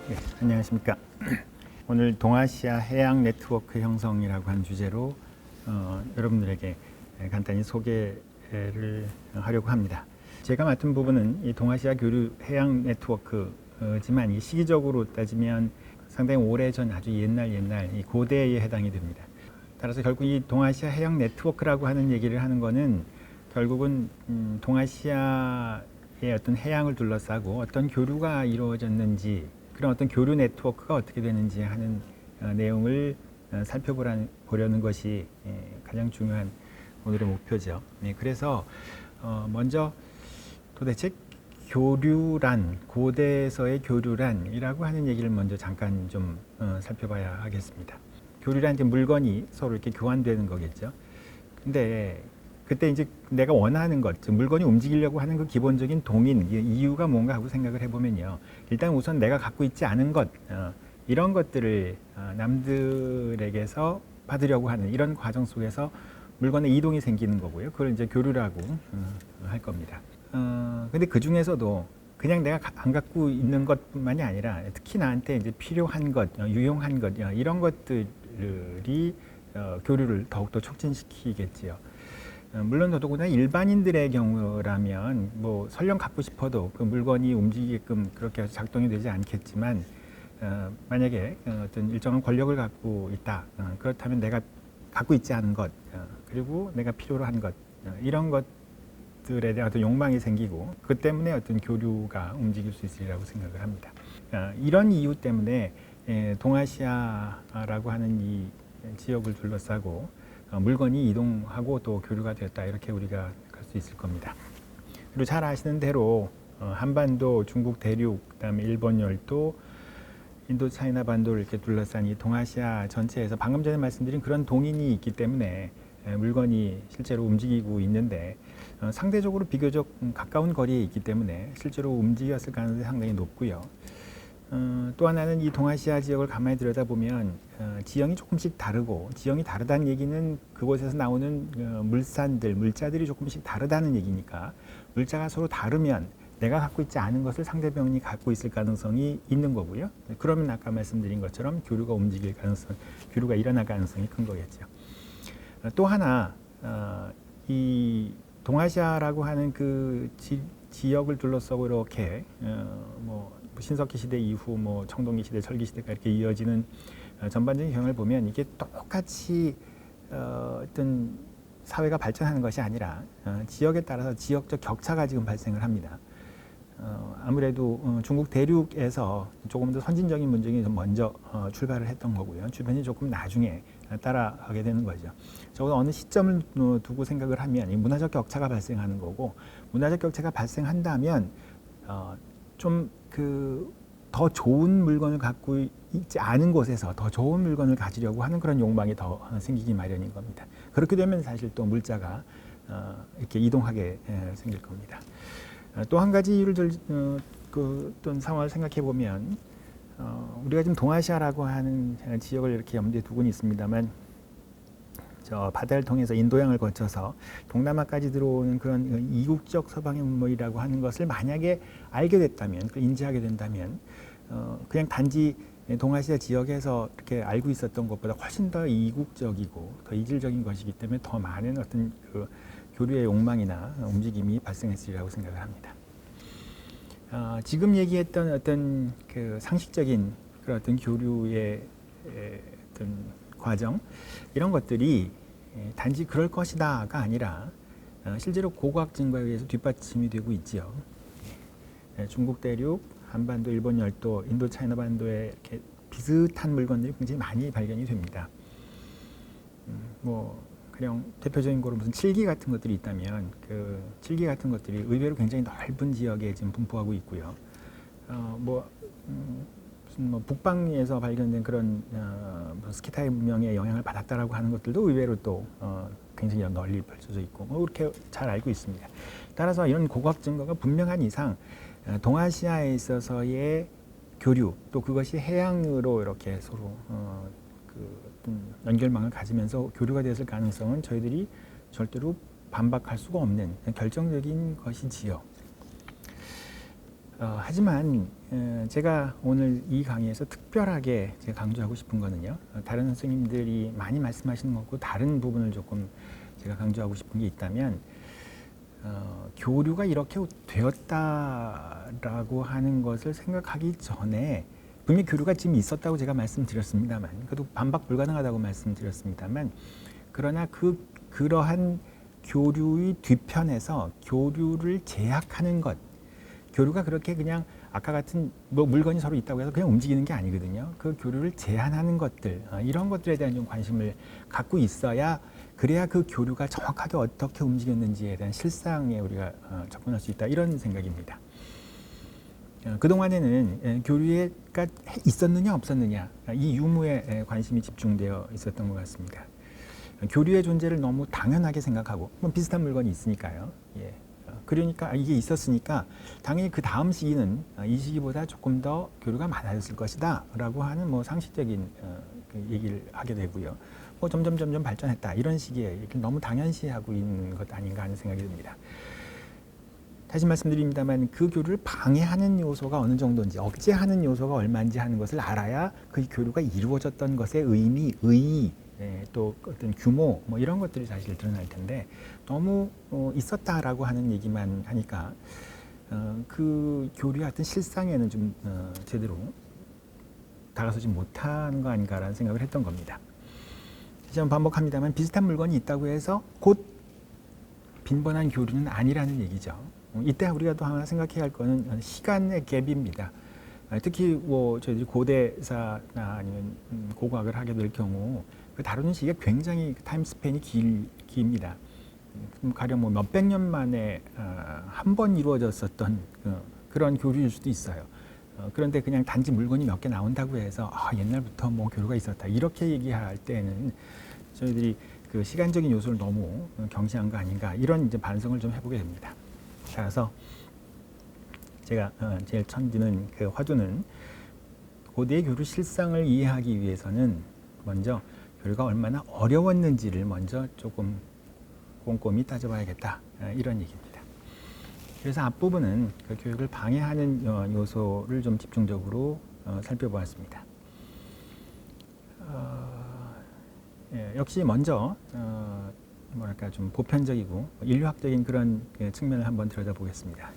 네, 안녕하십니까. 오늘 동아시아 해양 네트워크 형성이라고 하는 주제로 여러분들에게 간단히 소개를 하려고 합니다. 제가 맡은 부분은 이 동아시아 교류 해양 네트워크지만 이 시기적으로 따지면 상당히 오래전 아주 옛날 이 고대에 해당이 됩니다. 따라서 결국 이 동아시아 해양 네트워크라고 하는 얘기를 하는 거는 결국은 동아시아의 어떤 해양을 둘러싸고 어떤 교류가 이루어졌는지, 그런 어떤 교류 네트워크가 어떻게 되는지 하는 내용을 살펴보려는 것이 가장 중요한 오늘의 목표죠. 그래서 먼저 도대체 교류란, 고대에서의 교류란이라고 하는 얘기를 먼저 잠깐 좀 살펴봐야 하겠습니다. 교류란 이제 물건이 서로 이렇게 교환되는 거겠죠. 근데 그때 이제 내가 원하는 것, 즉 물건이 움직이려고 하는 그 기본적인 동인, 이유가 뭔가 하고 생각을 해보면요. 일단 우선 내가 갖고 있지 않은 것, 이런 것들을 남들에게서 받으려고 하는 이런 과정 속에서 물건의 이동이 생기는 거고요. 그걸 이제 교류라고 할 겁니다. 근데 그 중에서도 그냥 내가 안 갖고 있는 것뿐만이 아니라 특히 나한테 이제 필요한 것, 유용한 것, 이런 것들이 교류를 더욱더 촉진시키겠지요. 물론 더더구나 일반인들의 경우라면 뭐 설령 갖고 싶어도 그 물건이 움직이게끔 그렇게 해서 작동이 되지 않겠지만, 만약에 어떤 일정한 권력을 갖고 있다, 그렇다면 내가 갖고 있지 않은 것, 그리고 내가 필요로 한 것, 이런 것들에 대한 어떤 욕망이 생기고 그 때문에 어떤 교류가 움직일 수 있으리라고 생각을 합니다. 이런 이유 때문에 동아시아라고 하는 이 지역을 둘러싸고 물건이 이동하고 또 교류가 되었다, 이렇게 우리가 할 수 있을 겁니다. 그리고 잘 아시는 대로 한반도, 중국 대륙, 그다음에 일본 열도, 인도 차이나 반도를 이렇게 둘러싼 이 동아시아 전체에서 방금 전에 말씀드린 그런 동인이 있기 때문에 물건이 실제로 움직이고 있는데, 상대적으로 비교적 가까운 거리에 있기 때문에 실제로 움직였을 가능성이 상당히 높고요. 또 하나는 이 동아시아 지역을 가만히 들여다보면 지형이 조금씩 다르고, 지형이 다르다는 얘기는 그곳에서 나오는 물산들, 물자들이 조금씩 다르다는 얘기니까 물자가 서로 다르면 내가 갖고 있지 않은 것을 상대방이 갖고 있을 가능성이 있는 거고요. 그러면 아까 말씀드린 것처럼 교류가 움직일 가능성, 교류가 일어날 가능성이 큰 거겠죠. 또 하나, 이 동아시아라고 하는 그 지역을 둘러싸고 이렇게 뭐 신석기 시대 이후 뭐 청동기 시대, 철기 시대가 이렇게 이어지는 전반적인 경향을 보면 이게 똑같이 어떤 사회가 발전하는 것이 아니라 지역에 따라서 지역적 격차가 지금 발생을 합니다. 아무래도 중국 대륙에서 조금 더 선진적인 문명이 좀 먼저 출발을 했던 거고요. 주변이 조금 나중에 따라가게 되는 거죠. 적어도 어느 시점을 두고 생각을 하면 이 문화적 격차가 발생하는 거고, 문화적 격차가 발생한다면 좀 더 좋은 물건을 갖고 있지 않은 곳에서 더 좋은 물건을 가지려고 하는 그런 욕망이 더 생기기 마련인 겁니다. 그렇게 되면 사실 또 물자가 이렇게 이동하게 생길 겁니다. 또 한 가지 이유를 어떤 상황을 생각해 보면, 우리가 지금 동아시아라고 하는 지역을 이렇게 염두에 두고는 있습니다만, 저 바다를 통해서 인도양을 거쳐서 동남아까지 들어오는 그런 이국적 서방의 문물이라고 하는 것을 만약에 알게 됐다면, 인지하게 된다면, 그냥 단지 동아시아 지역에서 이렇게 알고 있었던 것보다 훨씬 더 이국적이고 더 이질적인 것이기 때문에 더 많은 어떤 그 교류의 욕망이나 움직임이 발생했으리라고 생각을 합니다. 지금 얘기했던 어떤 그 상식적인 그런 어떤 교류의 어떤 과정, 이런 것들이 단지 그럴 것이다가 아니라 실제로 고고학 증거에 의해서 뒷받침이 되고 있지요. 중국 대륙, 한반도, 일본 열도, 인도 차이나 반도에 이렇게 비슷한 물건들이 굉장히 많이 발견이 됩니다. 뭐 그냥 대표적인 거로 무슨 칠기 같은 것들이 있다면, 그 칠기 같은 것들이 의외로 굉장히 넓은 지역에 지금 분포하고 있고요. 무슨 뭐 북방에서 발견된 그런 스키타이 문명의 영향을 받았다라고 하는 것들도 의외로 또 굉장히 널리 펼쳐져 있고, 뭐 그렇게 잘 알고 있습니다. 따라서 이런 고고학 증거가 분명한 이상 동아시아에 있어서의 교류, 또 그것이 해양으로 이렇게 서로 연결망을 가지면서 교류가 됐을 가능성은 저희들이 절대로 반박할 수가 없는 결정적인 것이지요. 하지만 제가 오늘 이 강의에서 특별하게 제가 강조하고 싶은 거는요. 다른 선생님들이 많이 말씀하시는 것고 다른 부분을 조금 제가 강조하고 싶은 게 있다면 교류가 이렇게 되었다라고 하는 것을 생각하기 전에 분명히 교류가 지금 있었다고 제가 말씀드렸습니다만 그래도 반박 불가능하다고 말씀드렸습니다만 그러나 그러한 교류의 뒤편에서 교류를 제약하는 것 교류가 그렇게 그냥 아까 같은 뭐 물건이 서로 있다고 해서 그냥 움직이는 게 아니거든요. 그 교류를 제한하는 것들 이런 것들에 대한 좀 관심을 갖고 있어야 그래야 그 교류가 정확하게 어떻게 움직였는지에 대한 실상에 우리가 접근할 수 있다 이런 생각입니다. 그동안에는 교류가 있었느냐 없었느냐 이 유무에 관심이 집중되어 있었던 것 같습니다. 교류의 존재를 너무 당연하게 생각하고 뭐 비슷한 물건이 있으니까요. 예. 그러니까 이게 있었으니까 당연히 그 다음 시기는 이 시기보다 조금 더 교류가 많아졌을 것이다 라고 하는 뭐 상식적인 그 얘기를 하게 되고요. 뭐 점점 발전했다 이런 식의 얘기를 너무 당연시하고 있는 것 아닌가 하는 생각이 듭니다. 다시 말씀드립니다만 그 교류를 방해하는 요소가 어느 정도인지 억제하는 요소가 얼마인지 하는 것을 알아야 그 교류가 이루어졌던 것의 의미, 의의 또 어떤 규모 뭐 이런 것들이 사실 드러날 텐데 너무 있었다라고 하는 얘기만 하니까 그 교류의 어떤 실상에는 좀 제대로 다가서지 못한 거 아닌가라는 생각을 했던 겁니다. 다시 한번 반복합니다만 비슷한 물건이 있다고 해서 곧 빈번한 교류는 아니라는 얘기죠. 이때 우리가 또 하나 생각해야 할 거는 시간의 갭입니다. 특히 뭐 저희들이 고대사나 아니면 고고학을 하게 될 경우 그 다루는 시기가 굉장히 타임 스팬이 깁니다. 가령 뭐 몇백 년 만에 한 번 이루어졌었던 그런 교류일 수도 있어요. 그런데 그냥 단지 물건이 몇 개 나온다고 해서 옛날부터 뭐 교류가 있었다 이렇게 얘기할 때는 저희들이 그 시간적인 요소를 너무 경시한 거 아닌가 이런 이제 반성을 좀 해보게 됩니다. 따라서 제가 제일 처음 드는 그 화두는 고대의 교류 실상을 이해하기 위해서는 먼저 교류가 얼마나 어려웠는지를 먼저 조금 꼼꼼히 따져봐야겠다 이런 얘기입니다. 그래서 앞부분은 그 교육을 방해하는 요소를 좀 집중적으로 살펴보았습니다. 역시 먼저 뭐랄까 좀 보편적이고 인류학적인 그런 측면을 한번 들여다보겠습니다.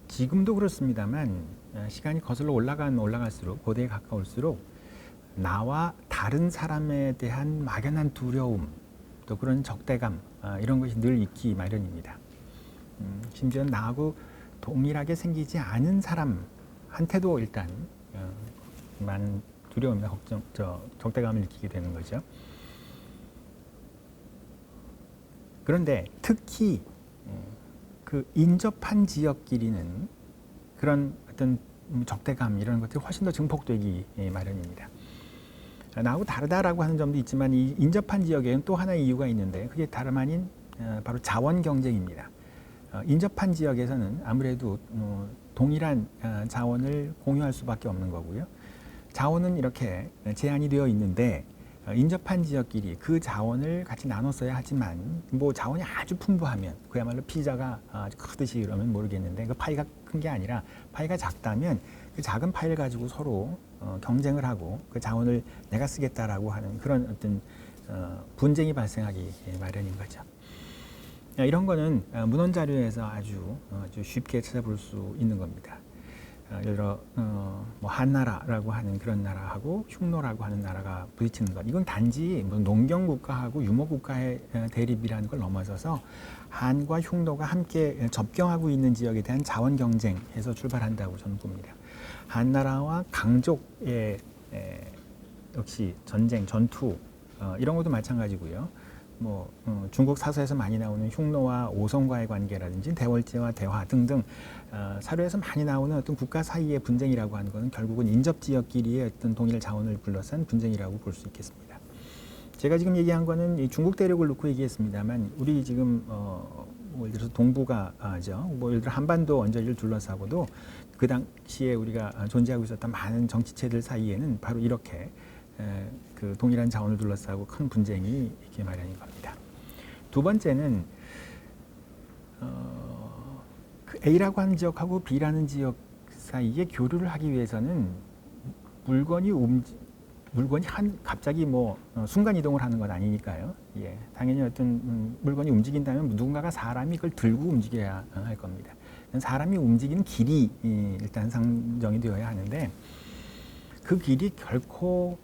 지금도 그렇습니다만 시간이 거슬러 올라갈수록 고대에 가까울수록 나와 다른 사람에 대한 막연한 두려움 또 그런 적대감 이런 것이 늘 있기 마련입니다. 심지어 나하고 동일하게 생기지 않은 사람한테도 일단 많은 두려움이나 적대감을 느끼게 되는 거죠. 그런데 특히 그 인접한 지역끼리는 그런 어떤 적대감 이런 것들이 훨씬 더 증폭되기 마련입니다. 나하고 다르다라고 하는 점도 있지만 이 인접한 지역에는 또 하나의 이유가 있는데 그게 다름 아닌 바로 자원 경쟁입니다. 인접한 지역에서는 아무래도 동일한 자원을 공유할 수밖에 없는 거고요. 자원은 이렇게 제한이 되어 있는데 인접한 지역끼리 그 자원을 같이 나눠 써야 하지만 뭐 자원이 아주 풍부하면 그야말로 피자가 아주 크듯이 그러면 모르겠는데 그 파이가 큰 게 아니라 파이가 작다면 그 작은 파이를 가지고 서로 경쟁을 하고 그 자원을 내가 쓰겠다라고 하는 그런 어떤 분쟁이 발생하기 마련인 거죠. 이런 거는 문헌 자료에서 아주 쉽게 찾아볼 수 있는 겁니다. 예를 들어 뭐 한나라라고 하는 그런 나라하고 흉노라고 하는 나라가 부딪히는 것 이건 단지 뭐 농경 국가하고 유목 국가의 대립이라는 걸 넘어서서 한과 흉노가 함께 접경하고 있는 지역에 대한 자원 경쟁에서 출발한다고 저는 봅니다. 한나라와 강족의 역시 전쟁, 전투 이런 것도 마찬가지고요. 뭐 중국 사서에서 많이 나오는 흉노와 오성과의 관계라든지 대월제와 대화 등등 사료에서 많이 나오는 어떤 국가 사이의 분쟁이라고 하는 것은 결국은 인접지역끼리의 어떤 동일 자원을 둘러싼 분쟁이라고 볼 수 있겠습니다. 제가 지금 얘기한 거는 이 중국 대륙을 놓고 얘기했습니다만 우리 지금 뭐 예를 들어서 동북아죠. 뭐 예를 들어 한반도 언저리를 둘러싸고도 그 당시에 우리가 존재하고 있었던 많은 정치체들 사이에는 바로 이렇게 그 동일한 자원을 둘러싸고 큰 분쟁이 있기 마련인 겁니다. 두 번째는 그 A라고 하는 지역하고 B라는 지역 사이에 교류를 하기 위해서는 물건이 갑자기 순간 이동을 하는 건 아니니까요. 예, 당연히 어떤 물건이 움직인다면 누군가가 사람이 그걸 들고 움직여야 할 겁니다. 사람이 움직이는 길이 일단 상정이 되어야 하는데 그 길이 결코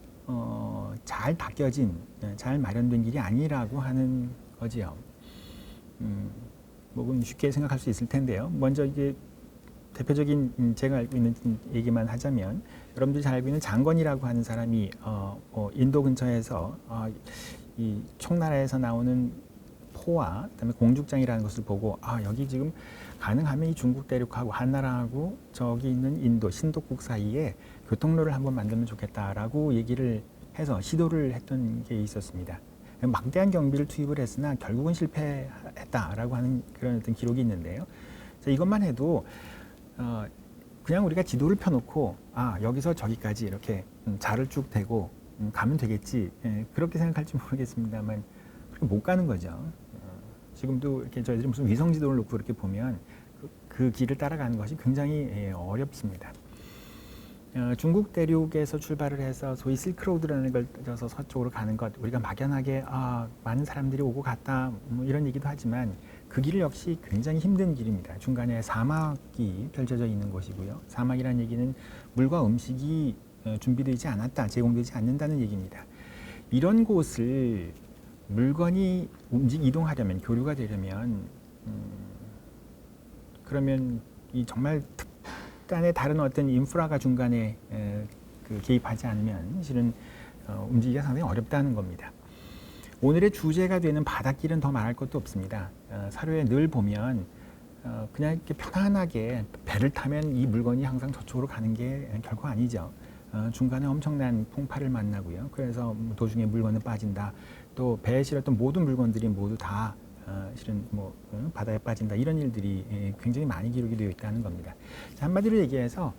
잘 닦여진, 잘 마련된 길이 아니라고 하는 거지요. 뭐 쉽게 생각할 수 있을 텐데요. 먼저 이게 대표적인 제가 알고 있는 얘기만 하자면 여러분들이 잘 알고 있는 장건이라고 하는 사람이 인도 근처에서 이 총나라에서 나오는 포와 그다음에 공죽장이라는 것을 보고 여기 지금 가능하면 이 중국 대륙하고 한나라하고 저기 있는 인도 신독국 사이에 교통로를 한번 만들면 좋겠다라고 얘기를 해서 시도를 했던 게 있었습니다. 막대한 경비를 투입을 했으나 결국은 실패했다라고 하는 그런 어떤 기록이 있는데요. 이것만 해도 그냥 우리가 지도를 펴놓고 여기서 저기까지 이렇게 자를 쭉 대고 가면 되겠지, 그렇게 생각할지 모르겠습니다만 그렇게 못 가는 거죠. 지금도 이렇게 저희들이 무슨 위성 지도를 놓고 이렇게 보면 그 길을 따라가는 것이 굉장히 어렵습니다. 중국 대륙에서 출발을 해서 소위 실크로드라는 걸 떠서 서쪽으로 가는 것, 우리가 막연하게 많은 사람들이 오고 갔다 이런 얘기도 하지만 그 길 역시 굉장히 힘든 길입니다. 중간에 사막이 펼쳐져 있는 곳이고요. 사막이라는 얘기는 물과 음식이 준비되지 않았다, 제공되지 않는다는 얘기입니다. 이런 곳을 물건이 이동하려면, 교류가 되려면 그러면 이 정말 특단의 다른 어떤 인프라가 중간에 개입하지 않으면 실은 움직이기가 상당히 어렵다는 겁니다. 오늘의 주제가 되는 바닷길은 더 말할 것도 없습니다. 사료에 늘 보면 그냥 이렇게 편안하게 배를 타면 이 물건이 항상 저쪽으로 가는 게 결코 아니죠. 중간에 엄청난 풍파를 만나고요. 그래서 도중에 물건은 빠진다. 또 배에 실었던 모든 물건들이 모두 다 실은 바다에 빠진다. 이런 일들이 굉장히 많이 기록이 되어 있다는 겁니다. 한마디로 얘기해서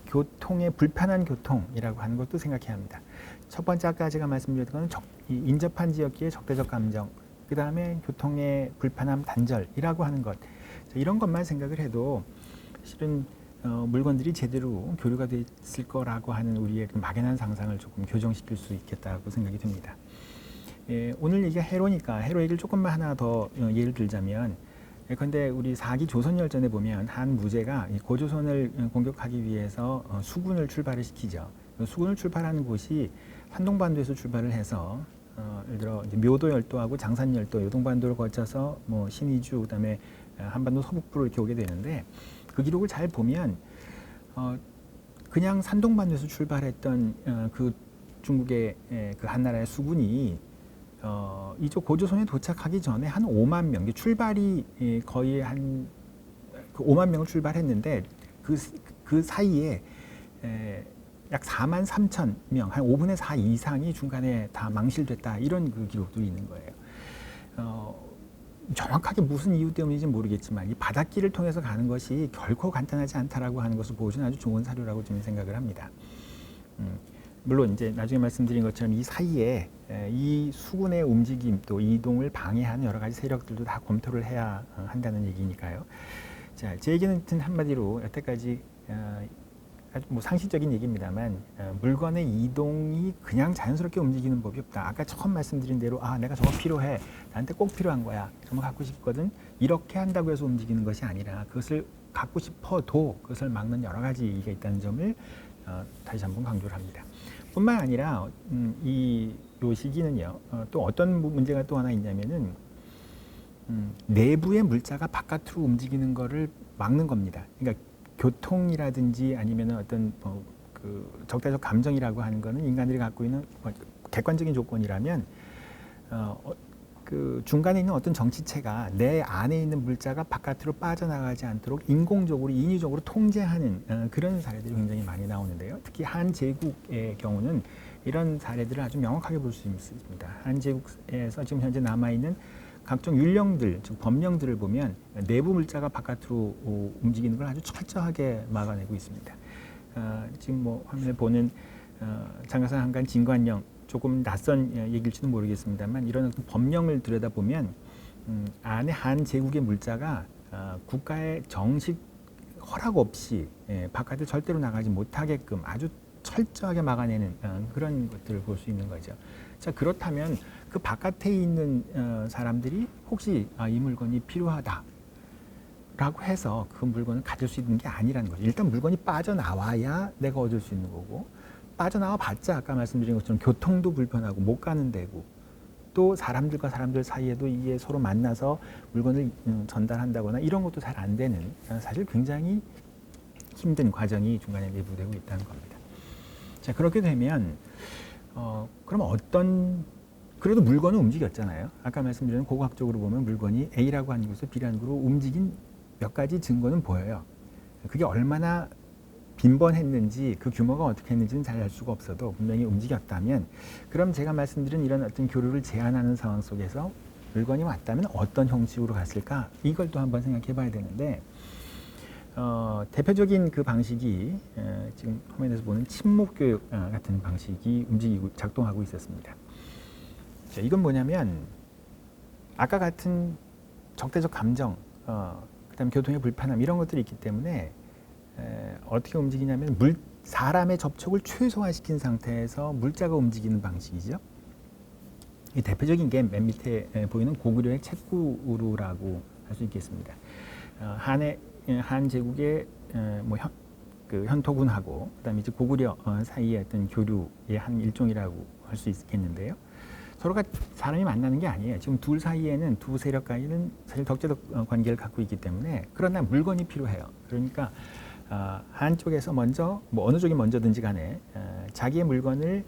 교통의 불편한 교통이라고 하는 것도 생각해야 합니다. 첫 번째 아까 제가 말씀드렸던 건 인접한 지역기의 적대적 감정, 그 다음에 교통의 불편함 단절이라고 하는 것, 이런 것만 생각을 해도 실은 물건들이 제대로 교류가 됐을 거라고 하는 우리의 그 막연한 상상을 조금 교정시킬 수 있겠다고 생각이 듭니다. 오늘 얘기가 해로니까 해로 얘기를 조금만 하나 더 예를 들자면, 그런데 우리 4기 조선열전에 보면 한 무제가 고조선을 공격하기 위해서 수군을 출발을 시키죠. 수군을 출발하는 곳이 한동반도에서 출발을 해서 예를 들어 묘도열도하고 장산열도, 요동반도를 거쳐서 신의주, 그다음에 한반도 서북부로 이렇게 오게 되는데, 그 기록을 잘 보면 그냥 산동반도에서 출발했던 그 중국의 그 한나라의 수군이 이쪽 고조선에 도착하기 전에 한 5만 명, 출발이 거의 한 그 5만 명을 출발했는데 그 사이에 약 4만 3천 명, 한 5분의 4 이상이 중간에 다 망실됐다, 이런 그 기록도 있는 거예요. 정확하게 무슨 이유 때문인지 모르겠지만 이 바닷길을 통해서 가는 것이 결코 간단하지 않다라고 하는 것을 보여주는 아주 좋은 사료라고 저는 생각을 합니다. 물론 이제 나중에 말씀드린 것처럼 이 사이에 이 수군의 움직임 또 이동을 방해하는 여러 가지 세력들도 다 검토를 해야 한다는 얘기니까요. 자, 제 얘기는 한마디로 여태까지 아주 상식적인 얘기입니다만 물건의 이동이 그냥 자연스럽게 움직이는 법이 없다. 아까 처음 말씀드린 대로 내가 저거 필요해, 나한테 꼭 필요한 거야, 정말 갖고 싶거든, 이렇게 한다고 해서 움직이는 것이 아니라 그것을 갖고 싶어도 그것을 막는 여러 가지 이유가 있다는 점을 다시 한번 강조를 합니다. 뿐만 아니라 요 시기는요, 또 어떤 문제가 또 하나 있냐면은 내부의 물자가 바깥으로 움직이는 거를 막는 겁니다. 그러니까 교통이라든지 아니면 어떤 그 적대적 감정이라고 하는 거는 인간들이 갖고 있는 객관적인 조건이라면 그 중간에 있는 어떤 정치체가 내 안에 있는 물자가 바깥으로 빠져나가지 않도록 인공적으로 인위적으로 통제하는 그런 사례들이 굉장히 많이 나오는데요. 특히 한 제국의 경우는 이런 사례들을 아주 명확하게 볼 수 있습니다. 한 제국에서 지금 현재 남아있는 각종 율령들, 즉 법령들을 보면 내부 물자가 바깥으로 움직이는 걸 아주 철저하게 막아내고 있습니다. 지금 뭐 화면에 보는 장가산 한간 진관령, 조금 낯선 얘기일지도 모르겠습니다만 이런 어떤 법령을 들여다보면 안에 한 제국의 물자가 국가의 정식 허락 없이 바깥을 절대로 나가지 못하게끔 아주 철저하게 막아내는 그런 것들을 볼 수 있는 거죠. 자, 그렇다면 그 바깥에 있는 사람들이 혹시 이 물건이 필요하다 라고 해서 그 물건을 가질 수 있는 게 아니라는 거죠. 일단 물건이 빠져나와야 내가 얻을 수 있는 거고, 빠져나와 봤자 아까 말씀드린 것처럼 교통도 불편하고 못 가는 데고, 또 사람들과 사람들 사이에도 이게 서로 만나서 물건을 전달한다거나 이런 것도 잘 안 되는, 사실 굉장히 힘든 과정이 중간에 내부되고 있다는 겁니다. 자, 그렇게 되면 그럼 그래도 물건은 움직였잖아요. 아까 말씀드린 고고학적으로 보면 물건이 A라고 하는 곳에서 B라는 곳으로 움직인 몇 가지 증거는 보여요. 그게 얼마나 빈번했는지, 그 규모가 어떻게 했는지는 잘 알 수가 없어도 분명히 움직였다면, 그럼 제가 말씀드린 이런 어떤 교류를 제한하는 상황 속에서 물건이 왔다면 어떤 형식으로 갔을까? 이걸 또 한번 생각해 봐야 되는데, 대표적인 그 방식이 지금 화면에서 보는 친목교육 같은 방식이 움직이고 작동하고 있었습니다. 자, 이건 뭐냐면 아까 같은 적대적 감정, 그다음 교통의 불편함 이런 것들이 있기 때문에 어떻게 움직이냐면 사람의 접촉을 최소화시킨 상태에서 물자가 움직이는 방식이죠. 이 대표적인 게 맨 밑에 보이는 고구려의 책구루라고 할 수 있겠습니다. 한 제국의 그 현토군하고 그다음에 이제 고구려 사이의 어떤 교류의 한 일종이라고 할 수 있겠는데요. 서로가 사람이 만나는 게 아니에요. 지금 둘 사이에는 두 세력 간에는 사실 덕제적 관계를 갖고 있기 때문에, 그러나 물건이 필요해요. 그러니까 한쪽에서 먼저 어느 쪽이 먼저든지 간에 자기의 물건을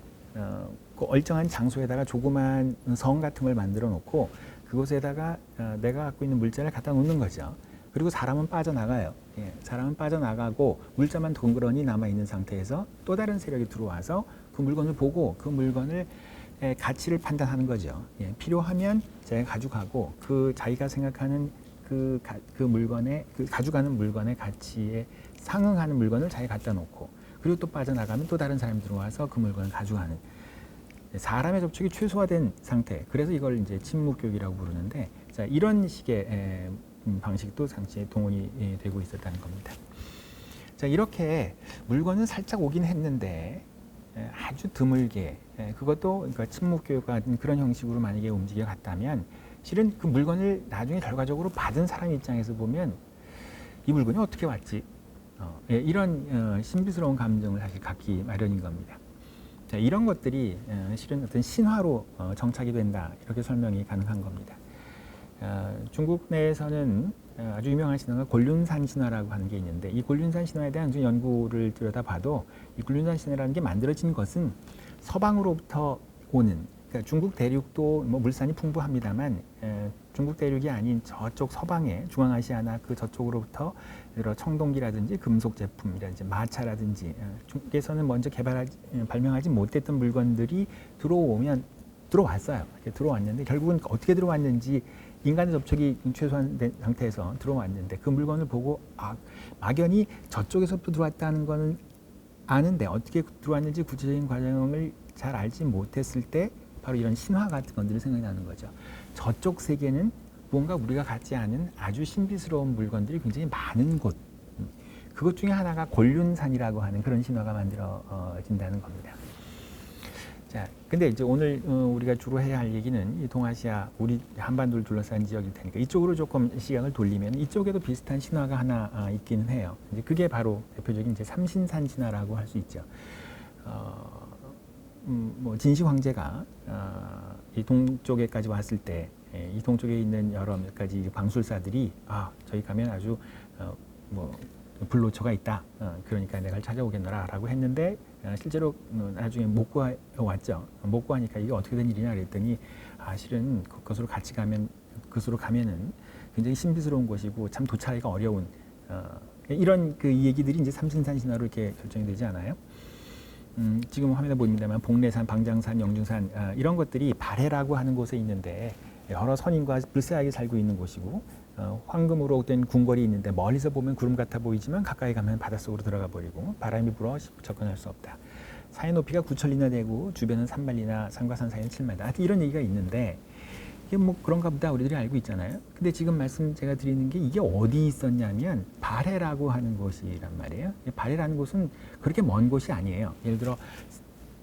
그 얼정한 장소에다가 조그만 성 같은 걸 만들어 놓고 그곳에다가 내가 갖고 있는 물자를 갖다 놓는 거죠. 그리고 사람은 빠져나가요. 사람은 빠져나가고 물자만 덩그러니 남아있는 상태에서 또 다른 세력이 들어와서 그 물건을 보고 그 물건을 가치를 판단하는 거죠. 필요하면 자기가 가져가고, 그 자기가 생각하는 그 물건의, 그 가져가는 물건의 가치에 상응하는 물건을 자기가 갖다 놓고, 그리고 또 빠져나가면 또 다른 사람이 들어와서 그 물건을 가져가는, 사람의 접촉이 최소화된 상태. 그래서 이걸 이제 친목교육이라고 부르는데, 자, 이런 식의 방식도 당시에 동원이 되고 있었다는 겁니다. 자, 이렇게 물건은 살짝 오긴 했는데 아주 드물게, 그것도 그러니까 친목교육 같은 그런 형식으로 만약에 움직여 갔다면, 실은 그 물건을 나중에 결과적으로 받은 사람 입장에서 보면 이 물건이 어떻게 왔지? 이런 신비스러운 감정을 사실 갖기 마련인 겁니다. 자, 이런 것들이 실은 어떤 신화로 정착이 된다, 이렇게 설명이 가능한 겁니다. 중국 내에서는 아주 유명한 신화가 곤륜산 신화라고 하는 게 있는데, 이 곤륜산 신화에 대한 연구를 들여다봐도 이 곤륜산 신화라는 게 만들어진 것은 서방으로부터 오는, 그러니까 중국 대륙도 물산이 풍부합니다만 중국 대륙이 아닌 저쪽 서방의 중앙아시아나 그 저쪽으로부터 여러 청동기라든지 금속 제품이라든지 마차라든지 중국에서는 먼저 발명하지 못했던 물건들이 들어왔어요. 들어왔는데 결국은 어떻게 들어왔는지, 인간의 접촉이 최소화된 상태에서 들어왔는데 그 물건을 보고 막연히 저쪽에서부터 들어왔다는 거는 아는데 어떻게 들어왔는지 구체적인 과정을 잘 알지 못했을 때 바로 이런 신화 같은 것들이 생각이 나는 거죠. 저쪽 세계는 뭔가 우리가 갖지 않은 아주 신비스러운 물건들이 굉장히 많은 곳, 그것 중에 하나가 곤륜산이라고 하는 그런 신화가 만들어진다는 겁니다. 자, 근데 이제 오늘 우리가 주로 해야 할 얘기는 이 동아시아, 우리 한반도를 둘러싼 지역일 테니까 이쪽으로 조금 시각을 돌리면 이쪽에도 비슷한 신화가 하나 있기는 해요. 이제 그게 바로 대표적인 이제 삼신산 신화라고 할 수 있죠. 진시 황제가 이 동쪽에까지 왔을 때 이 동쪽에 있는 여러 몇 가지 방술사들이 저기 가면 아주 불로초가 있다. 그러니까 내가 찾아오겠노라라고 했는데 실제로 나중에 못 구해왔죠. 못 구하니까 이게 어떻게 된 일이냐 그랬더니 실은 그것으로 같이 가면, 그것으로 가면은 굉장히 신비스러운 곳이고 참 도착하기가 어려운 이런 그 얘기들이 이제 삼신산 신화로 이렇게 결정이 되지 않아요? 지금 화면에 보입니다만 복례산, 방장산, 영중산 이런 것들이 발해라고 하는 곳에 있는데 여러 선인과 불세하게 살고 있는 곳이고 황금으로 된 궁궐이 있는데 멀리서 보면 구름 같아 보이지만 가까이 가면 바닷속으로 들어가 버리고 바람이 불어 접근할 수 없다. 사해 높이가 9천리나 되고 주변은 산만리나 산과 산 사이는 7마다. 이런 얘기가 있는데 이게 뭐 그런가 보다 우리들이 알고 있잖아요. 근데 지금 말씀 제가 드리는 게 이게 어디 있었냐면 발해라고 하는 곳이란 말이에요. 발해라는 곳은 그렇게 먼 곳이 아니에요. 예를 들어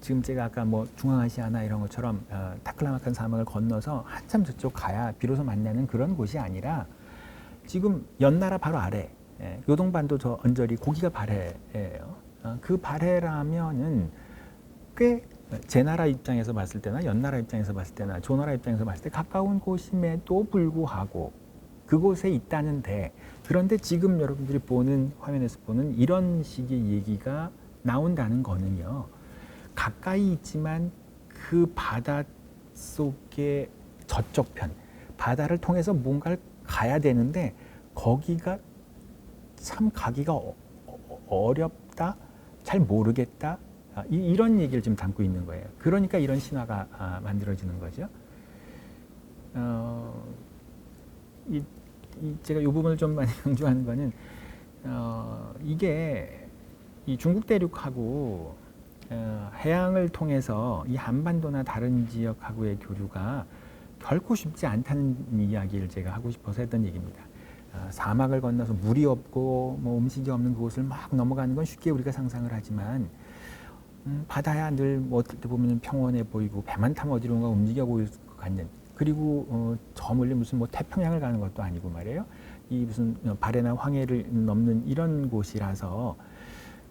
지금 제가 아까 뭐 중앙아시아나 이런 것처럼 타클라마칸 사막을 건너서 한참 저쪽 가야 비로소 만나는 그런 곳이 아니라 지금 연나라 바로 아래 요동반도 저 언저리 거기가 발해예요. 그 발해라면은 꽤 제 나라 입장에서 봤을 때나 연나라 입장에서 봤을 때나 조나라 입장에서 봤을 때 가까운 곳임에도 불구하고 그곳에 있다는데 그런데 지금 여러분들이 보는 화면에서 보는 이런 식의 얘기가 나온다는 거는요. 가까이 있지만 그 바다 속의 저쪽 편 바다를 통해서 뭔가를 가야 되는데 거기가 참 가기가 어렵다, 잘 모르겠다 이런 얘기를 지금 담고 있는 거예요. 그러니까 이런 신화가 만들어지는 거죠. 제가 이 부분을 좀 많이 강조하는 거는 이게 이 중국 대륙하고 해양을 통해서 이 한반도나 다른 지역하고의 교류가 결코 쉽지 않다는 이야기를 제가 하고 싶어서 했던 얘기입니다. 사막을 건너서 물이 없고 뭐 음식이 없는 그곳을 막 넘어가는 건 쉽게 우리가 상상을 하지만 바다야 늘 뭐 어떨 때 보면 평온해 보이고 배만 타면 어디론가 움직여 보일 것 같는 그리고 저 멀리 무슨 뭐 태평양을 가는 것도 아니고 말이에요. 이 무슨 발해나 황해를 넘는 이런 곳이라서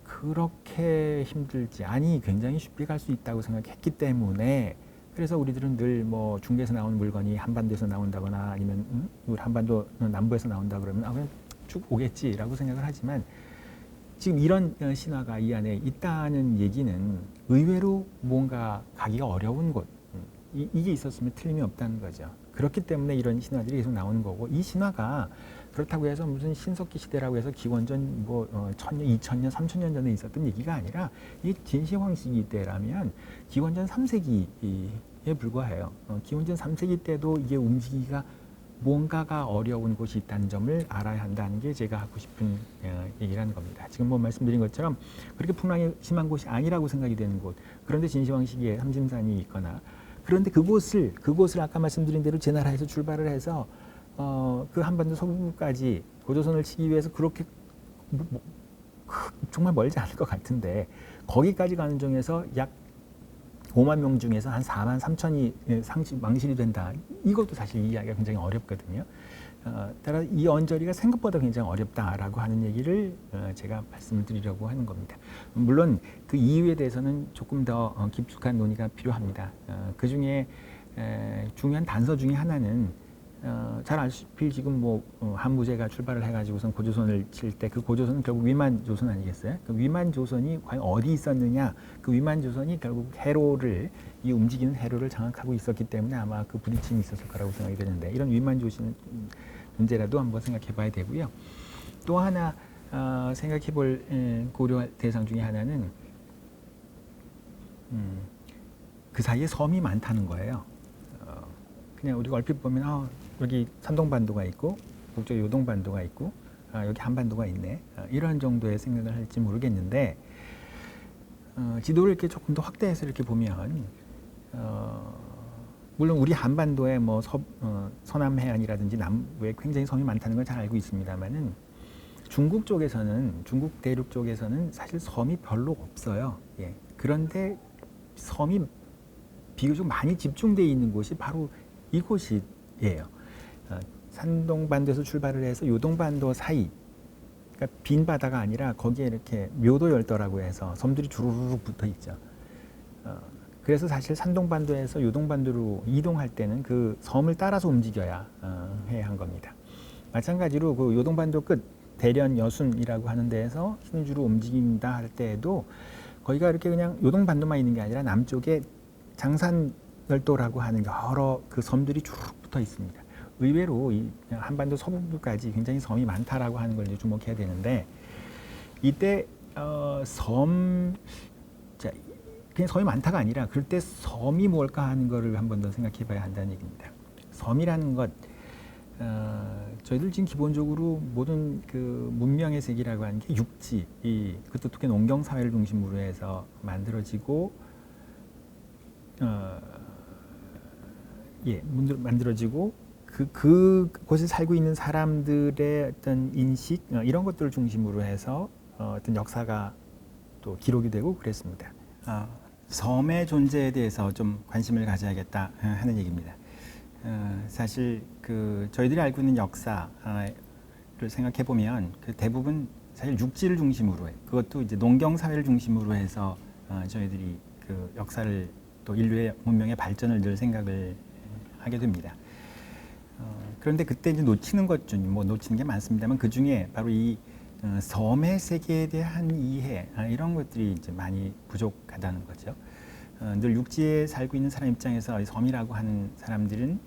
그렇게 힘들지 아니 굉장히 쉽게 갈 수 있다고 생각했기 때문에 그래서 우리들은 늘 뭐 중계에서 나오는 물건이 한반도에서 나온다거나 아니면 우리 한반도 남부에서 나온다 그러면 그냥 쭉 오겠지라고 생각을 하지만 지금 이런 신화가 이 안에 있다는 얘기는 의외로 뭔가 가기가 어려운 곳 이게 있었으면 틀림이 없다는 거죠. 그렇기 때문에 이런 신화들이 계속 나오는 거고 이 신화가 그렇다고 해서 무슨 신석기 시대라고 해서 기원전 뭐 1000년, 2000년, 3000년 전에 있었던 얘기가 아니라 이 진시황 시기 때라면 기원전 3세기에 불과해요. 기원전 3세기 때도 이게 움직이기가 뭔가가 어려운 곳이 있다는 점을 알아야 한다는 게 제가 하고 싶은 얘기라는 겁니다. 지금 뭐 말씀드린 것처럼 그렇게 풍랑이 심한 곳이 아니라고 생각이 되는 곳 그런데 진시황 시기에 삼심산이 있거나 그런데 그곳을 아까 말씀드린 대로 제 나라에서 출발을 해서 그 한반도 서부까지 고조선을 치기 위해서 그렇게 정말 멀지 않을 것 같은데 거기까지 가는 중에서 약 5만 명 중에서 한 4만 3천이 망실이 된다. 이것도 사실 이해하기가 굉장히 어렵거든요. 따라 이 언저리가 생각보다 굉장히 어렵다라고 하는 얘기를 제가 말씀을 드리려고 하는 겁니다. 물론 그 이유에 대해서는 조금 더 깊숙한 논의가 필요합니다. 그 중에 중요한 단서 중에 하나는 잘 아시다시피 지금 뭐 한무제가 출발을 해가지고선 고조선을 칠 때 그 고조선은 결국 위만조선 아니겠어요? 그 위만조선이 과연 어디 있었느냐? 그 위만조선이 결국 해로를 이 움직이는 해로를 장악하고 있었기 때문에 아마 그 부딪힘이 있었을 거라고 생각이 되는데 이런 위만조선 문제라도 한번 생각해봐야 되고요. 또 하나 생각해볼 고려 대상 중에 하나는 그 사이에 섬이 많다는 거예요. 그냥 우리가 얼핏 보면 여기 산동반도가 있고 북쪽 요동반도가 있고 여기 한반도가 있네 이런 정도의 생각을 할지 모르겠는데 지도를 이렇게 조금 더 확대해서 이렇게 보면 물론 우리 한반도에 뭐 서남 해안이라든지 남부에 굉장히 섬이 많다는 걸 잘 알고 있습니다만은 중국 쪽에서는 중국 대륙 쪽에서는 사실 섬이 별로 없어요. 예. 그런데 섬이 비교적 많이 집중되어 있는 곳이 바로 이곳이에요. 산동반도에서 출발을 해서 요동반도 사이, 그러니까 빈 바다가 아니라 거기에 이렇게 묘도열도라고 해서 섬들이 주르륵 붙어 있죠. 그래서 사실 산동반도에서 요동반도로 이동할 때는 그 섬을 따라서 움직여야 해야 한 겁니다. 마찬가지로 그 요동반도 끝 대련 여순이라고 하는 데에서 신주로 움직인다 할 때에도 거기가 이렇게 그냥 요동반도만 있는 게 아니라 남쪽에 장산열도라고 하는 여러 그 섬들이 쭉 붙어 있습니다. 의외로 이 한반도 서부까지 굉장히 섬이 많다라고 하는 걸 이제 주목해야 되는데 이때 그냥 섬이 많다가 아니라 그럴 때 섬이 뭘까 하는 거를 한 번 더 생각해봐야 한다는 얘기입니다. 섬이라는 것, 저희들 지금 기본적으로 모든 그 문명의 세계라고 하는 게 육지, 그것도 특히 농경 사회를 중심으로 해서 만들어지고, 만들어지고 그곳에 살고 있는 사람들의 어떤 인식 이런 것들을 중심으로 해서 어떤 역사가 또 기록이 되고 그랬습니다. 섬의 존재에 대해서 좀 관심을 가져야겠다 하는 얘기입니다. 사실 그 저희들이 알고 있는 역사를 생각해 보면 그 대부분 사실 육지를 중심으로 해. 그것도 이제 농경 사회를 중심으로 해서 저희들이 그 역사를 또 인류의 문명의 발전을 늘 생각을 하게 됩니다. 그런데 그때 이제 놓치는 것 중, 뭐 놓치는 게 많습니다만 그 중에 바로 이 섬의 세계에 대한 이해 이런 것들이 이제 많이 부족하다는 거죠. 늘 육지에 살고 있는 사람 입장에서 섬이라고 하는 사람들은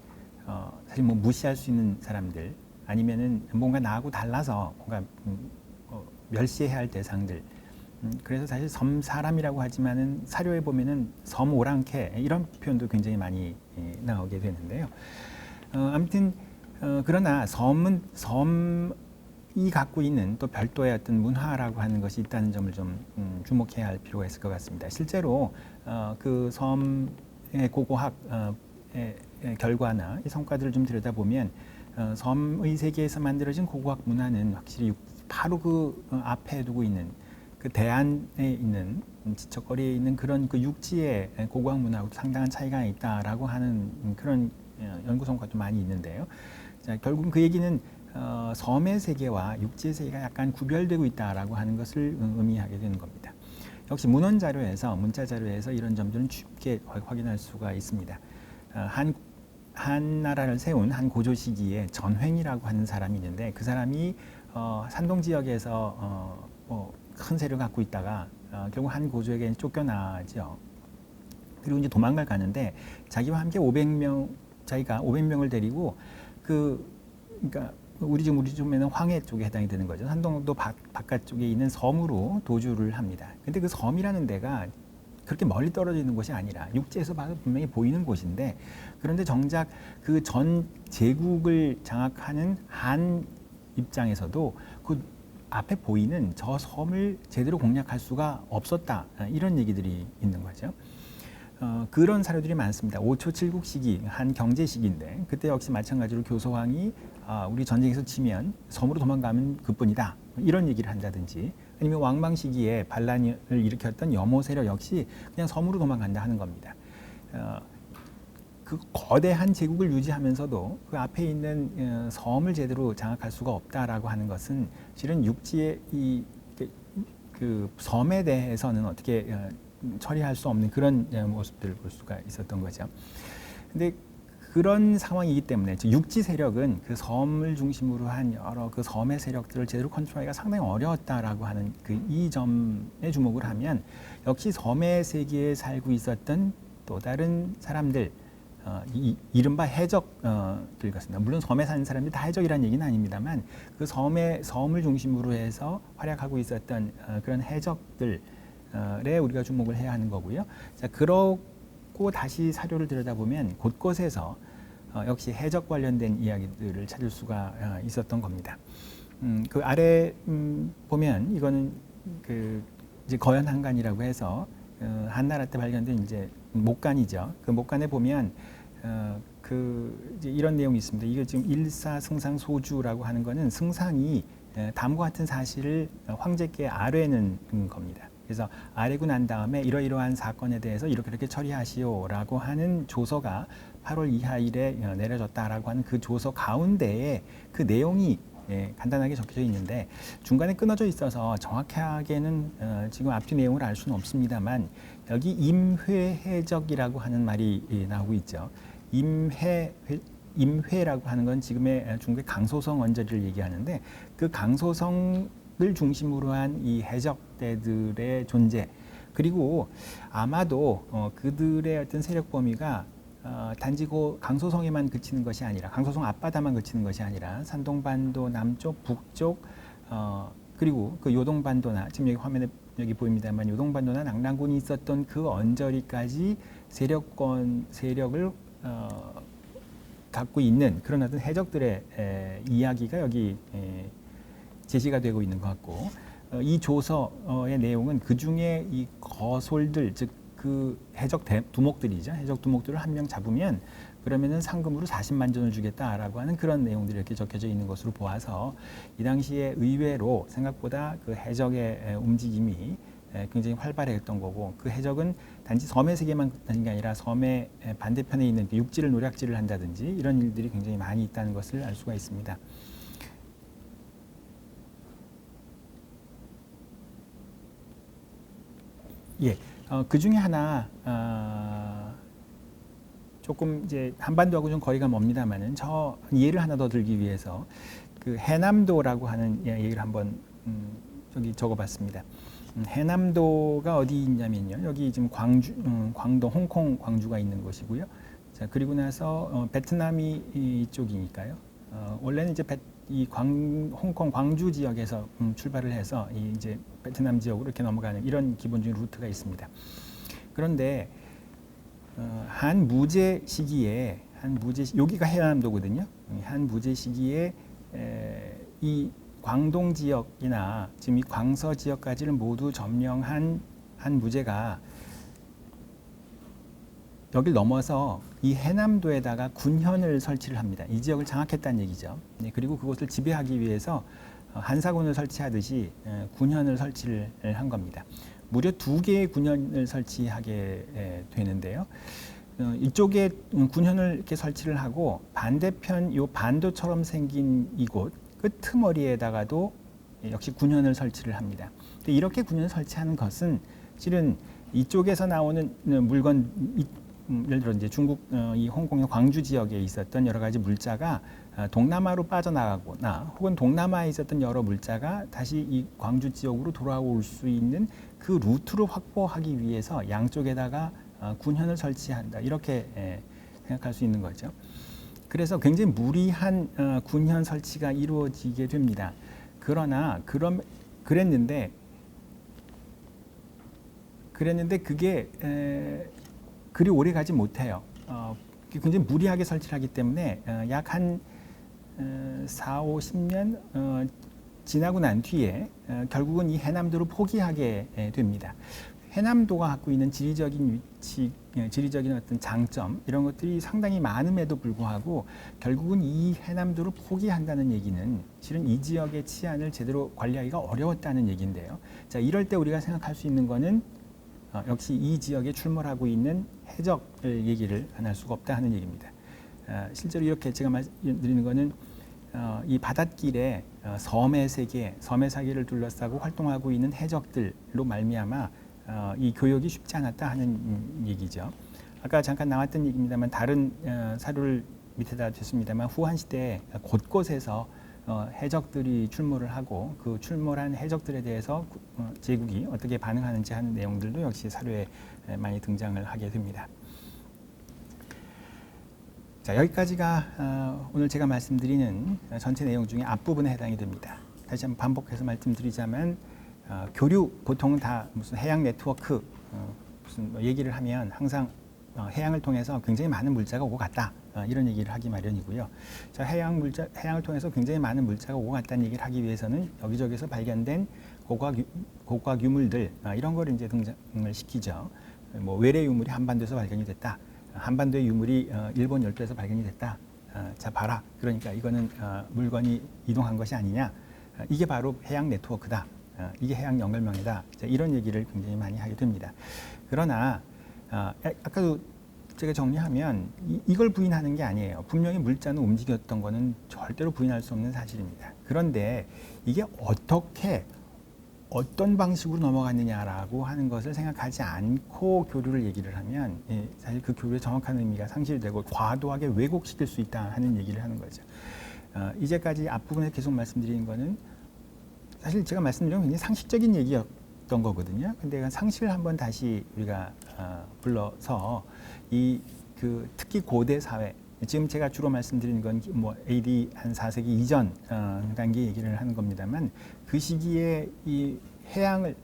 사실 뭐 무시할 수 있는 사람들 아니면은 뭔가 나하고 달라서 뭔가 멸시해야 할 대상들. 그래서 사실 섬 사람이라고 하지만은 사료에 보면은 섬 오랑캐 이런 표현도 굉장히 많이 나오게 되는데요. 아무튼 그러나 섬이 갖고 있는 또 별도의 어떤 문화라고 하는 것이 있다는 점을 좀 주목해야 할 필요가 있을 것 같습니다. 실제로 그 섬의 고고학 결과나 이 성과들을 좀 들여다보면 섬의 세계에서 만들어진 고고학 문화는 확실히 바로 그 앞에 두고 있는 그 대안에 있는 지척거리에 있는 그런 그 육지의 고고학 문화하고 상당한 차이가 있다라고 하는 그런 연구 성과도 많이 있는데요. 자, 결국 그 얘기는 섬의 세계와 육지의 세계가 약간 구별되고 있다라고 하는 것을 의미하게 되는 겁니다. 역시 문헌 자료에서 문자 자료에서 이런 점들은 쉽게 확인할 수가 있습니다. 한 나라를 세운 한 고조 시기에 전횡이라고 하는 사람이 있는데 그 사람이 산동 지역에서 큰 세력을 갖고 있다가 결국 한 고조에게 쫓겨나죠. 그리고 이제 도망갈 가는데 자기와 함께 자기가 500명을 데리고 그러니까 우리 지금에는 황해 쪽에 해당이 되는 거죠. 산동도 바깥쪽에 있는 섬으로 도주를 합니다. 근데 그 섬이라는 데가 그렇게 멀리 떨어져 있는 곳이 아니라 육지에서 봐도 분명히 보이는 곳인데 그런데 정작 그 전 제국을 장악하는 한 입장에서도 그 앞에 보이는 저 섬을 제대로 공략할 수가 없었다. 이런 얘기들이 있는 거죠. 그런 사료들이 많습니다. 5초 7국 시기, 한 경제 시기인데 그때 역시 마찬가지로 교서왕이 우리 전쟁에서 치면 섬으로 도망가면 그뿐이다. 이런 얘기를 한다든지 아니면 왕망 시기에 반란을 일으켰던 여모 세력 역시 그냥 섬으로 도망간다 하는 겁니다. 그 거대한 제국을 유지하면서도 그 앞에 있는 섬을 제대로 장악할 수가 없다라고 하는 것은 실은 육지의 그 섬에 대해서는 어떻게 처리할 수 없는 그런 모습들을 볼 수가 있었던 거죠. 근데 그런 상황이기 때문에 육지 세력은 그 섬을 중심으로 한 여러 그 섬의 세력들을 제대로 컨트롤하기가 상당히 어려웠다라고 하는 이 점에 주목을 하면 역시 섬의 세계에 살고 있었던 또 다른 사람들 이른바 해적들 같습니다. 물론 섬에 사는 사람들이 다 해적이라는 얘기는 아닙니다만 그 섬을 중심으로 해서 활약하고 있었던 그런 해적들에 우리가 주목을 해야 하는 거고요. 자, 그러고 다시 사료를 들여다보면 곳곳에서 역시 해적 관련된 이야기들을 찾을 수가 있었던 겁니다. 그 아래 보면 이거는 그 이제 거연 한간이라고 해서 한나라 때 발견된 이제 목간이죠. 그 목간에 보면 이제 이런 내용이 있습니다. 이게 지금 일사승상소주라고 하는 거는 승상이 다음과 같은 사실을 황제께 아뢰는 겁니다. 그래서 아뢰고 난 다음에 이러이러한 사건에 대해서 이렇게 처리하시오라고 하는 조서가 8월 이하일에 내려졌다라고 하는 그 조서 가운데에 그 내용이 간단하게 적혀져 있는데 중간에 끊어져 있어서 정확하게는 지금 앞뒤 내용을 알 수는 없습니다만 여기 임회해적이라고 하는 말이 나오고 있죠. 임회라고 하는 건 지금의 중국의 강소성 원저리를 얘기하는데 그 강소성을 중심으로 한 이 해적대들의 존재 그리고 아마도 그들의 어떤 세력 범위가 단지 그 강소성에만 그치는 것이 아니라 강소성 앞바다만 그치는 것이 아니라 산동반도 남쪽 북쪽 그리고 그 요동반도나 지금 여기 화면에 여기 보입니다만 요동반도나 낙랑군이 있었던 그 언저리까지 세력을 갖고 있는 그런 어떤 해적들의 이야기가 여기 제시가 되고 있는 것 같고, 이 조서의 내용은 그 중에 이 거솔들, 즉 그 해적 두목들이죠. 해적 두목들을 한 명 잡으면 그러면은 상금으로 40만 전을 주겠다라고 하는 그런 내용들이 이렇게 적혀져 있는 것으로 보아서 이 당시에 의외로 생각보다 그 해적의 움직임이 굉장히 활발했던 거고, 그 해적은 단지 섬의 세계만 하는 게 아니라 섬의 반대편에 있는 육지를 노략질을 한다든지 이런 일들이 굉장히 많이 있다는 것을 알 수가 있습니다. 예, 그 중에 하나 조금 이제 한반도하고 좀 거리가 멉니다만은 저 예를 하나 더 들기 위해서 그 해남도라고 하는 얘기를 한번 저기 적어봤습니다. 해남도가 어디 있냐면요, 여기 지금 광주, 광동, 홍콩, 광주가 있는 곳이고요. 자, 그리고 나서 베트남이 이쪽이니까요. 원래는 이제 홍콩 광주 지역에서 출발을 해서 이제 베트남 지역으로 이렇게 넘어가는 이런 기본적인 루트가 있습니다. 그런데 한 무제 시기에 여기가 해남도거든요. 한 무제 시기에 이 광동 지역이나 지금 이 광서 지역까지를 모두 점령한 한 무제가 여기를 넘어서 이 해남도에다가 군현을 설치를 합니다. 이 지역을 장악했다는 얘기죠. 네, 그리고 그곳을 지배하기 위해서 한사군을 설치하듯이 군현을 설치를 한 겁니다. 무려 2개의 군현을 설치하게 되는데요. 이쪽에 군현을 이렇게 설치를 하고 반대편 요 반도처럼 생긴 이곳 끄트머리에다가도 역시 군현을 설치를 합니다. 이렇게 군현을 설치하는 것은 실은 이쪽에서 나오는 물건, 예를 들어 이제 중국 이 홍콩의 광주 지역에 있었던 여러 가지 물자가 동남아로 빠져나가거나 혹은 동남아에 있었던 여러 물자가 다시 이 광주 지역으로 돌아올 수 있는 그 루트를 확보하기 위해서 양쪽에다가 군현을 설치한다, 이렇게 생각할 수 있는 거죠. 그래서 굉장히 무리한 군현 설치가 이루어지게 됩니다. 그러나 그랬는데 그게 그리 오래 가지 못해요. 굉장히 무리하게 설치를 하기 때문에 약 한 4, 50년 지나고 난 뒤에 결국은 이 해남도를 포기하게 됩니다. 해남도가 갖고 있는 지리적인 위치, 지리적인 어떤 장점, 이런 것들이 상당히 많음에도 불구하고 결국은 이 해남도를 포기한다는 얘기는 실은 이 지역의 치안을 제대로 관리하기가 어려웠다는 얘기인데요. 자, 이럴 때 우리가 생각할 수 있는 거는 역시 이 지역에 출몰하고 있는 해적 얘기를 안 할 수가 없다 하는 얘기입니다. 실제로 이렇게 제가 말씀드리는 거는 이 바닷길에 섬의 세계를 둘러싸고 활동하고 있는 해적들로 말미암아 이 교역이 쉽지 않았다 하는 얘기죠. 아까 잠깐 나왔던 얘기입니다만 다른 사료를 밑에다 뒀습니다만 후한 시대에 곳곳에서 해적들이 출몰을 하고 그 출몰한 해적들에 대해서 제국이 어떻게 반응하는지 하는 내용들도 역시 사료에 많이 등장을 하게 됩니다. 자, 여기까지가 오늘 제가 말씀드리는 전체 내용 중에 앞부분에 해당이 됩니다. 다시 한번 반복해서 말씀드리자면 교류, 보통 다 무슨 해양 네트워크 무슨 얘기를 하면 항상 해양을 통해서 굉장히 많은 물자가 오고 갔다, 이런 얘기를 하기 마련이고요. 자, 해양을 통해서 굉장히 많은 물자가 오고 갔다는 얘기를 하기 위해서는 여기저기서 발견된 고고학 유물들, 이런 걸 이제 등장을 시키죠. 뭐 외래 유물이 한반도에서 발견이 됐다. 한반도의 유물이 일본 열도에서 발견이 됐다. 자, 봐라. 그러니까 이거는 물건이 이동한 것이 아니냐. 이게 바로 해양 네트워크다. 이게 해양 연결망이다. 자, 이런 얘기를 굉장히 많이 하게 됩니다. 그러나 아까도 제가 정리하면 이걸 부인하는 게 아니에요. 분명히 물자는 움직였던 거는 절대로 부인할 수 없는 사실입니다. 그런데 이게 어떤 방식으로 넘어갔느냐라고 하는 것을 생각하지 않고 교류를 얘기를 하면 사실 그 교류의 정확한 의미가 상실되고 과도하게 왜곡시킬 수 있다 하는 얘기를 하는 거죠. 이제까지 앞부분에 계속 말씀드린 거는 사실 제가 말씀드린 건 굉장히 상식적인 얘기였던 거거든요. 근데 상식을 한번 다시 우리가 불러서 특히 고대 사회, 지금 제가 주로 말씀드리는 건 뭐 AD 한 4세기 이전 단계 얘기를 하는 겁니다만, 그 시기에 이 해양을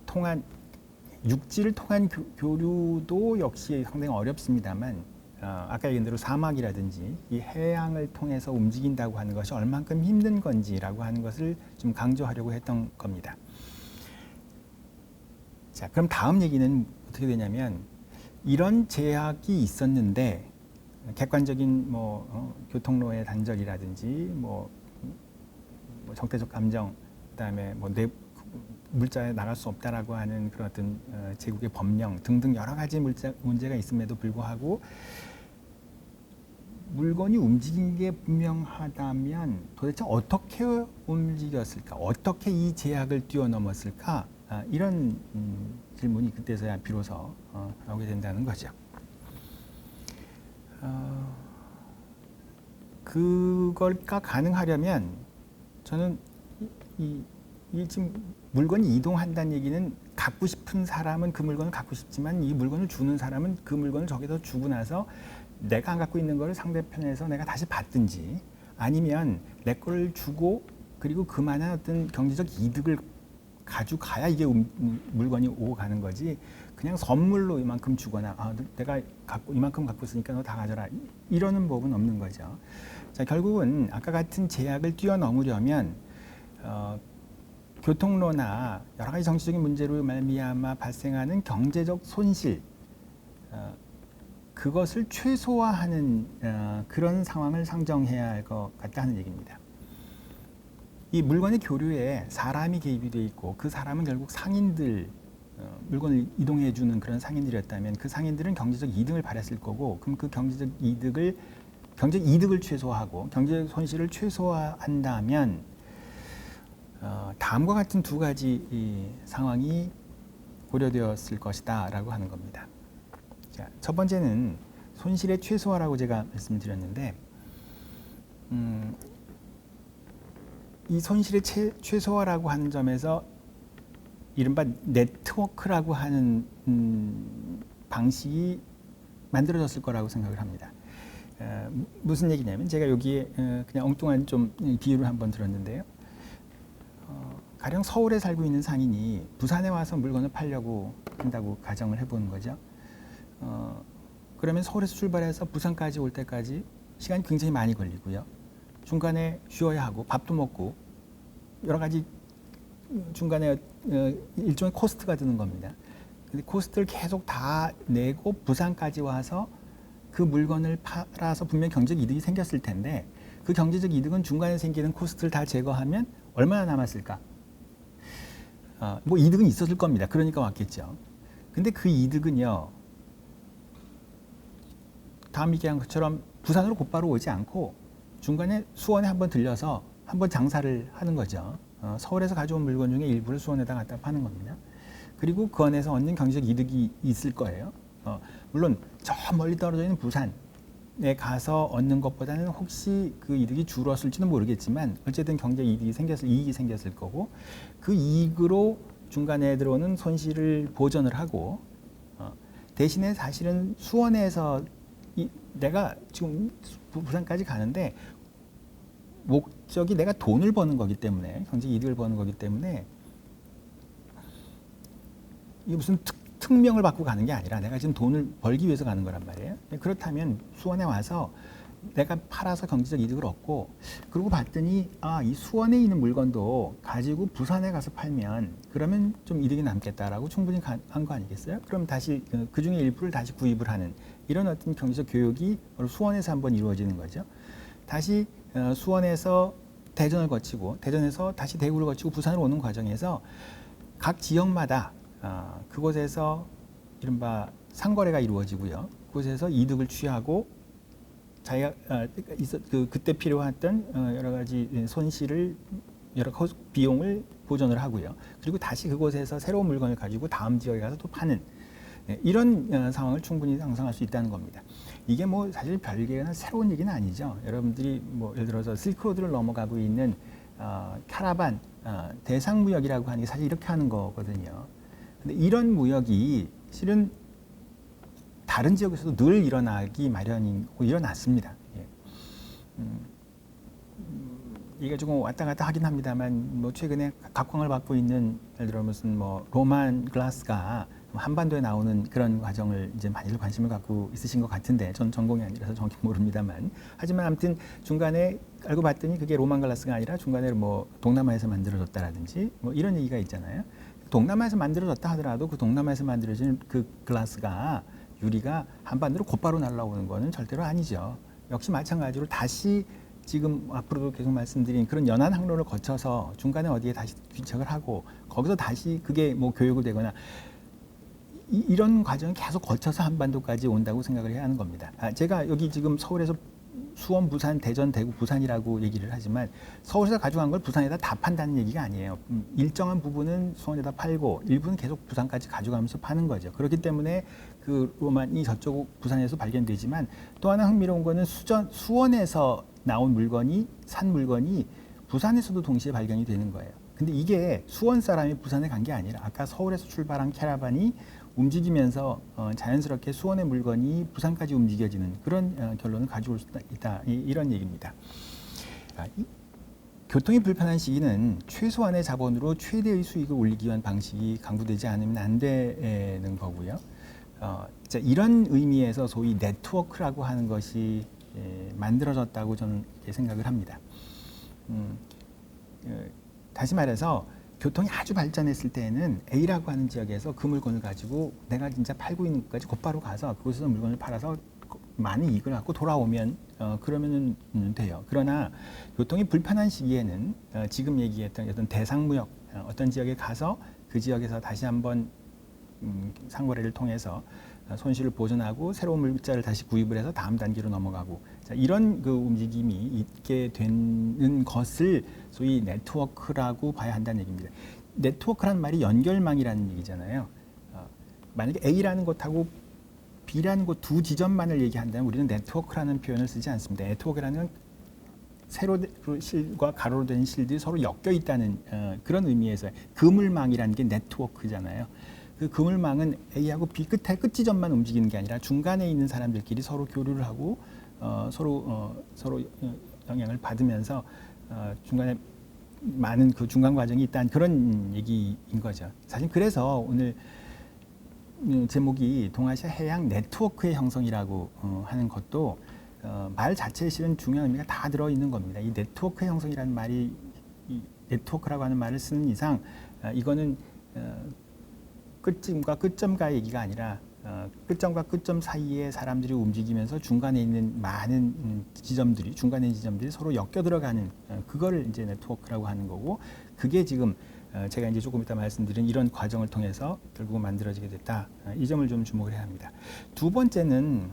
통한 육지를 통한 교류도 역시 상당히 어렵습니다만 아까 얘기한 대로 사막이라든지 이 해양을 통해서 움직인다고 하는 것이 얼만큼 힘든 건지라고 하는 것을 좀 강조하려고 했던 겁니다. 자, 그럼 다음 얘기는 어떻게 되냐면 이런 제약이 있었는데 객관적인 교통로의 단절이라든지 적대적 감정, 그다음에 물자에 나갈 수 없다라고 하는 그런 어떤 제국의 법령 등등 여러 가지 문제가 있음에도 불구하고 물건이 움직인 게 분명하다면 도대체 어떻게 움직였을까? 어떻게 이 제약을 뛰어넘었을까? 이런 질문이 그때서야 비로소 나오게 된다는 거죠. 그걸까 가능하려면 저는 이 지금 물건이 이동한다는 얘기는 갖고 싶은 사람은 그 물건을 갖고 싶지만 이 물건을 주는 사람은 그 물건을 저기서 주고 나서 내가 안 갖고 있는 거를 상대편에서 내가 다시 받든지 아니면 내 거를 주고 그리고 그만한 어떤 경제적 이득을 가져가야 이게 물건이 오고 가는 거지 그냥 선물로 이만큼 주거나 내가 이만큼 갖고 있으니까 너 다 가져라 이러는 법은 없는 거죠. 자, 결국은 아까 같은 제약을 뛰어넘으려면 교통로나 여러 가지 정치적인 문제로 말미암아 발생하는 경제적 손실 그것을 최소화하는 그런 상황을 상정해야 할 것 같다는 얘기입니다. 이 물건의 교류에 사람이 개입이 돼 있고 그 사람은 결국 상인들 물건을 이동해 주는 그런 상인들이었다면 그 상인들은 경제적 이득을 바랬을 거고 그럼 그 경제적 이득을 최소화하고 경제적 손실을 최소화한다면 다음과 같은 두 가지 이 상황이 고려되었을 것이다 라고 하는 겁니다. 자, 첫 번째는 손실의 최소화라고 제가 말씀드렸는데 이 손실의 최소화라고 하는 점에서 이른바 네트워크라고 하는 방식이 만들어졌을 거라고 생각을 합니다. 무슨 얘기냐면 제가 여기에 그냥 엉뚱한 좀 비유를 한번 들었는데요. 가령 서울에 살고 있는 상인이 부산에 와서 물건을 팔려고 한다고 가정을 해보는 거죠. 그러면 서울에서 출발해서 부산까지 올 때까지 시간이 굉장히 많이 걸리고요. 중간에 쉬어야 하고 밥도 먹고 여러 가지 중간에 일종의 코스트가 드는 겁니다. 근데 코스트를 계속 다 내고 부산까지 와서 그 물건을 팔아서 분명 경제적 이득이 생겼을 텐데 그 경제적 이득은 중간에 생기는 코스트를 다 제거하면 얼마나 남았을까? 이득은 있었을 겁니다. 그러니까 왔겠죠. 근데 그 이득은요. 다음 얘기한 것처럼 부산으로 곧바로 오지 않고 중간에 수원에 한번 들려서 한번 장사를 하는 거죠. 서울에서 가져온 물건 중에 일부를 수원에다 갖다 파는 겁니다. 그리고 그 안에서 얻는 경제적 이득이 있을 거예요. 물론 저 멀리 떨어져 있는 부산에 가서 얻는 것보다는 혹시 그 이득이 줄었을지는 모르겠지만 어쨌든 이익이 생겼을 거고 그 이익으로 중간에 들어오는 손실을 보전을 하고 대신에 사실은 수원에서 내가 지금 부산까지 가는데 목적이 내가 돈을 버는 거기 때문에 경제 이득을 버는 거기 때문에 이게 무슨 특명을 받고 가는 게 아니라 내가 지금 돈을 벌기 위해서 가는 거란 말이에요. 그렇다면 수원에 와서 내가 팔아서 경제적 이득을 얻고 그러고 봤더니 이 수원에 있는 물건도 가지고 부산에 가서 팔면 그러면 좀 이득이 남겠다라고 충분히 한 거 아니겠어요? 그럼 다시 그 중에 일부를 다시 구입을 하는 이런 어떤 경제적 교육이 바로 수원에서 한번 이루어지는 거죠. 다시 수원에서 대전을 거치고 대전에서 다시 대구를 거치고 부산으로 오는 과정에서 각 지역마다 그곳에서 이른바 상거래가 이루어지고요. 그곳에서 이득을 취하고 자기가 그때 필요했던 여러 가지 손실을 비용을 보전을 하고요. 그리고 다시 그곳에서 새로운 물건을 가지고 다음 지역에 가서 또 파는 이런 상황을 충분히 상상할 수 있다는 겁니다. 이게 사실 별개나 새로운 얘기는 아니죠. 여러분들이 예를 들어서 실크로드를 넘어가고 있는 카라반 대상무역이라고 하는 게 사실 이렇게 하는 거거든요. 근데 이런 무역이 실은 다른 지역에서도 늘 일어나기 마련이고 일어났습니다. 이게 조금 왔다 갔다 하긴 합니다만 최근에 각광을 받고 있는 예를 들어 무슨 로만 글라스가 한반도에 나오는 그런 과정을 이제 많이들 관심을 갖고 있으신 것 같은데 전 전공이 아니라서 정확히 모릅니다만 하지만 아무튼 중간에 알고 봤더니 그게 로만 글라스가 아니라 중간에 뭐 동남아에서 만들어졌다라든지 뭐 이런 얘기가 있잖아요. 동남아에서 만들어졌다 하더라도 그 동남아에서 만들어진 그 글라스가 유리가 한반도로 곧바로 날아오는 거는 절대로 아니죠. 역시 마찬가지로 다시 지금 앞으로도 계속 말씀드린 그런 연안 항로를 거쳐서 중간에 어디에 다시 귀착을 하고 거기서 다시 그게 뭐 교육을 되거나 이런 과정이 계속 거쳐서 한반도까지 온다고 생각을 해야 하는 겁니다. 제가 여기 지금 서울에서 수원, 부산, 대전, 대구, 부산이라고 얘기를 하지만 서울에서 가져간 걸 부산에다 다 판다는 얘기가 아니에요. 일정한 부분은 수원에다 팔고 일부는 계속 부산까지 가져가면서 파는 거죠. 그렇기 때문에 그 로만이 저쪽 부산에서 발견되지만 또 하나 흥미로운 거는 수원에서 나온 물건이 산 물건이 부산에서도 동시에 발견이 되는 거예요. 근데 이게 수원 사람이 부산에 간 게 아니라 아까 서울에서 출발한 캐러반이 움직이면서 자연스럽게 수원의 물건이 부산까지 움직여지는 그런 결론을 가지고 올 수 있다. 이런 얘기입니다. 교통이 불편한 시기는 최소한의 자본으로 최대의 수익을 올리기 위한 방식이 강구되지 않으면 안 되는 거고요. 이런 의미에서 소위 네트워크라고 하는 것이 만들어졌다고 저는 생각을 합니다. 다시 말해서 교통이 아주 발전했을 때에는 A라고 하는 지역에서 그 물건을 가지고 내가 진짜 팔고 있는 곳까지 곧바로 가서 그곳에서 물건을 팔아서 많은 이익을 갖고 돌아오면 그러면은 돼요. 그러나 교통이 불편한 시기에는 지금 얘기했던 어떤 대상무역 어떤 지역에 가서 그 지역에서 다시 한번 상거래를 통해서 손실을 보전하고 새로운 물자를 다시 구입을 해서 다음 단계로 넘어가고 이런 그 움직임이 있게 되는 것을 소위 네트워크라고 봐야 한다는 얘기입니다. 네트워크란 말이 연결망이라는 얘기잖아요. 만약에 A라는 곳하고 B라는 곳 두 지점만을 얘기한다면 우리는 네트워크라는 표현을 쓰지 않습니다. 네트워크라는 건 세로로 실과 가로로 된 실들이 서로 엮여 있다는 그런 의미에서 그물망이라는 게 네트워크잖아요. 그 그물망은 A하고 B 끝에 끝 지점만 움직이는 게 아니라 중간에 있는 사람들끼리 서로 교류를 하고 서로 영향을 받으면서 중간에 많은 그 중간 과정이 있다는 그런 얘기인 거죠. 사실 그래서 오늘 제목이 동아시아 해양 네트워크의 형성이라고 하는 것도 말 자체에 실은 중요한 의미가 다 들어있는 겁니다. 이 네트워크의 형성이라는 말이 이 네트워크라고 하는 말을 쓰는 이상 이거는 끝점과 끝점과의 얘기가 아니라 끝점과 끝점 사이에 사람들이 움직이면서 중간에 있는 많은 지점들이 중간에 있는 지점들이 서로 엮여 들어가는 그거를 이제 네트워크라고 하는 거고 그게 지금 제가 이제 조금 이따 말씀드린 이런 과정을 통해서 결국 만들어지게 됐다. 이 점을 좀 주목을 해야 합니다. 두 번째는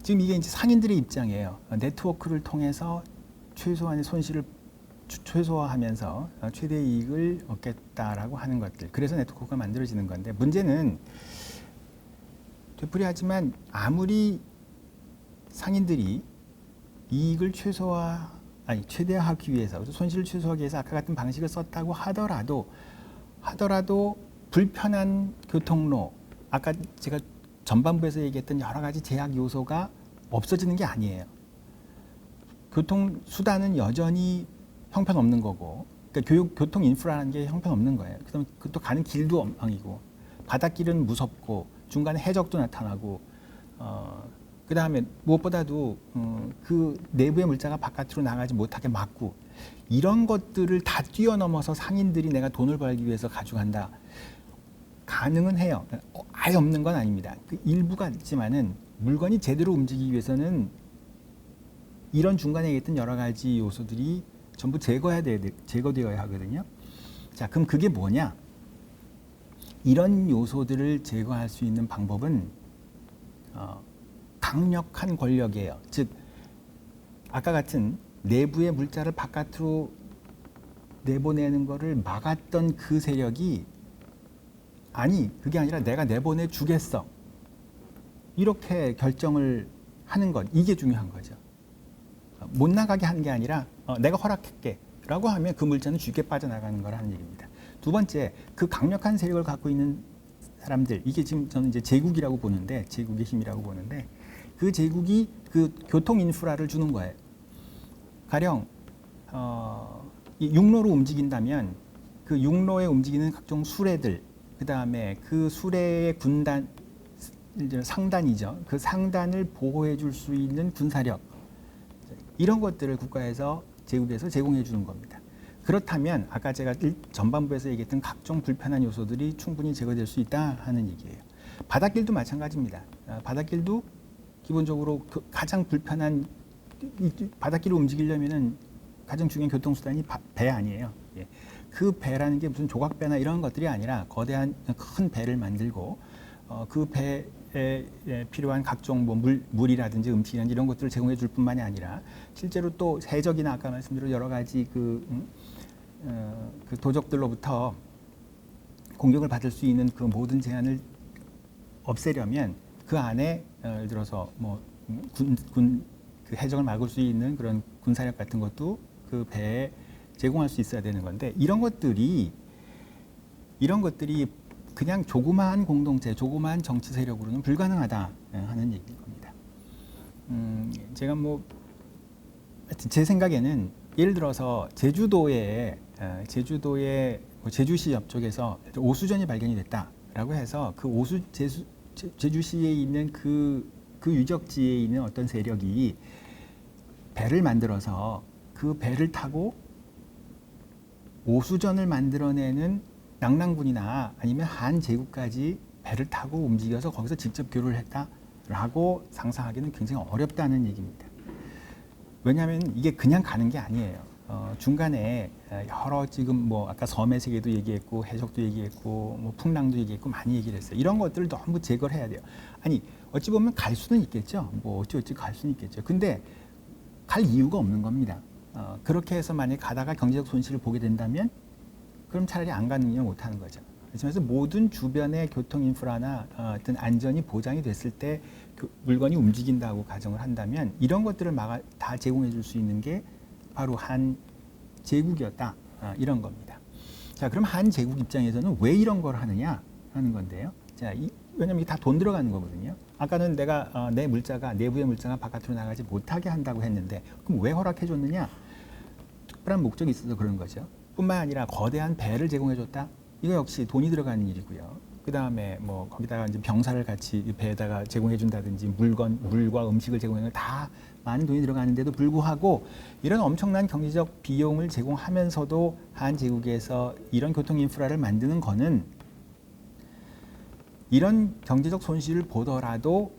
지금 이게 이제 상인들의 입장이에요. 네트워크를 통해서 최소한의 손실을 최소화하면서 최대 이익을 얻겠다라고 하는 것들. 그래서 네트워크가 만들어지는 건데 문제는 되풀이하지만 아무리 상인들이 이익을 최대화하기 위해서 손실을 최소화하기 위해서 아까 같은 방식을 썼다고 하더라도 불편한 교통로 아까 제가 전반부에서 얘기했던 여러 가지 제약 요소가 없어지는 게 아니에요. 교통 수단은 여전히 형편없는 거고, 그러니까 교통 인프라라는 게 형편없는 거예요. 그다음에 또 가는 길도 엉망이고, 바닷길은 무섭고, 중간에 해적도 나타나고, 그다음에 무엇보다도 그 내부의 물자가 바깥으로 나가지 못하게 막고, 이런 것들을 다 뛰어넘어서 상인들이 내가 돈을 벌기 위해서 가져간다. 가능은 해요. 아예 없는 건 아닙니다. 그 일부가 있지만은 물건이 제대로 움직이기 위해서는 이런 중간에 있던 여러 가지 요소들이 전부 제거되어야 하거든요. 자, 그럼 그게 뭐냐? 이런 요소들을 제거할 수 있는 방법은 강력한 권력이에요. 즉, 아까 같은 내부의 물자를 바깥으로 내보내는 것을 막았던 그 세력이 아니, 그게 아니라 내가 내보내 주겠어. 이렇게 결정을 하는 것, 이게 중요한 거죠. 못 나가게 하는 게 아니라 내가 허락할게 라고 하면 그 물자는 쉽게 빠져나가는 거라는 얘기입니다. 두 번째, 그 강력한 세력을 갖고 있는 사람들, 이게 지금 저는 이제 제국이라고 보는데, 제국의 힘이라고 보는데, 그 제국이 그 교통 인프라를 주는 거예요. 가령 이 육로로 움직인다면 그 육로에 움직이는 각종 수레들, 그다음에 그 수레의 군단 상단이죠. 그 상단을 보호해 줄 수 있는 군사력, 이런 것들을 국가에서 제국에서 제공해 주는 겁니다. 그렇다면 아까 제가 전반부에서 얘기했던 각종 불편한 요소들이 충분히 제거될 수 있다 하는 얘기예요. 바닷길도 마찬가지입니다. 바닷길도 기본적으로 가장 불편한, 바닷길을 움직이려면은 가장 중요한 교통수단이 배 아니에요. 예. 그 배라는 게 무슨 조각배나 이런 것들이 아니라 거대한 큰 배를 만들고 그 배에 필요한 각종 뭐 물이라든지 음식이라든지 이런 것들을 제공해 줄 뿐만이 아니라 실제로 또 해적이나 아까 말씀드린 여러 가지 그 도적들로부터 공격을 받을 수 있는 그 모든 제한을 없애려면 그 안에 예를 들어서 뭐 그 해적을 막을 수 있는 그런 군사력 같은 것도 그 배에 제공할 수 있어야 되는 건데, 이런 것들이 그냥 조그마한 공동체, 조그마한 정치 세력으로는 불가능하다 하는 얘기인 겁니다. 제가 뭐 하여튼 제 생각에는 예를 들어서 제주도에 뭐 제주시 옆쪽에서 오수전이 발견이 됐다라고 해서 그 제주시에 있는 그 유적지에 있는 어떤 세력이 배를 만들어서 그 배를 타고 오수전을 만들어내는 낙랑군이나 아니면 한 제국까지 배를 타고 움직여서 거기서 직접 교류를 했다라고 상상하기는 굉장히 어렵다는 얘기입니다. 왜냐하면 이게 그냥 가는 게 아니에요. 중간에 여러 지금 뭐 아까 섬의 세계도 얘기했고 해적도 얘기했고 뭐 풍랑도 얘기했고 많이 얘기를 했어요. 이런 것들을 전부 제거를 해야 돼요. 아니 어찌 보면 갈 수는 있겠죠. 뭐 어찌 갈 수는 있겠죠. 근데 갈 이유가 없는 겁니다. 그렇게 해서 만약에 가다가 경제적 손실을 보게 된다면 그럼 차라리 안 가는 게 못하는 거죠. 그래서 모든 주변의 교통 인프라나 어떤 안전이 보장이 됐을 때 물건이 움직인다고 가정을 한다면 이런 것들을 다 제공해 줄 수 있는 게 바로 한 제국이었다, 이런 겁니다. 자, 그럼 한 제국 입장에서는 왜 이런 걸 하느냐 하는 건데요. 자, 왜냐면 이게 다 돈 들어가는 거거든요. 아까는 내가 내 물자가, 내부의 물자가 바깥으로 나가지 못하게 한다고 했는데 그럼 왜 허락해 줬느냐? 특별한 목적이 있어서 그런 거죠. 뿐만 아니라 거대한 배를 제공해 줬다. 이거 역시 돈이 들어가는 일이고요. 그 다음에 뭐 거기다가 이제 병사를 같이 배에다가 제공해 준다든지 물과 음식을 제공하는 다 많은 돈이 들어가는데도 불구하고 이런 엄청난 경제적 비용을 제공하면서도 한 제국에서 이런 교통 인프라를 만드는 거는 이런 경제적 손실을 보더라도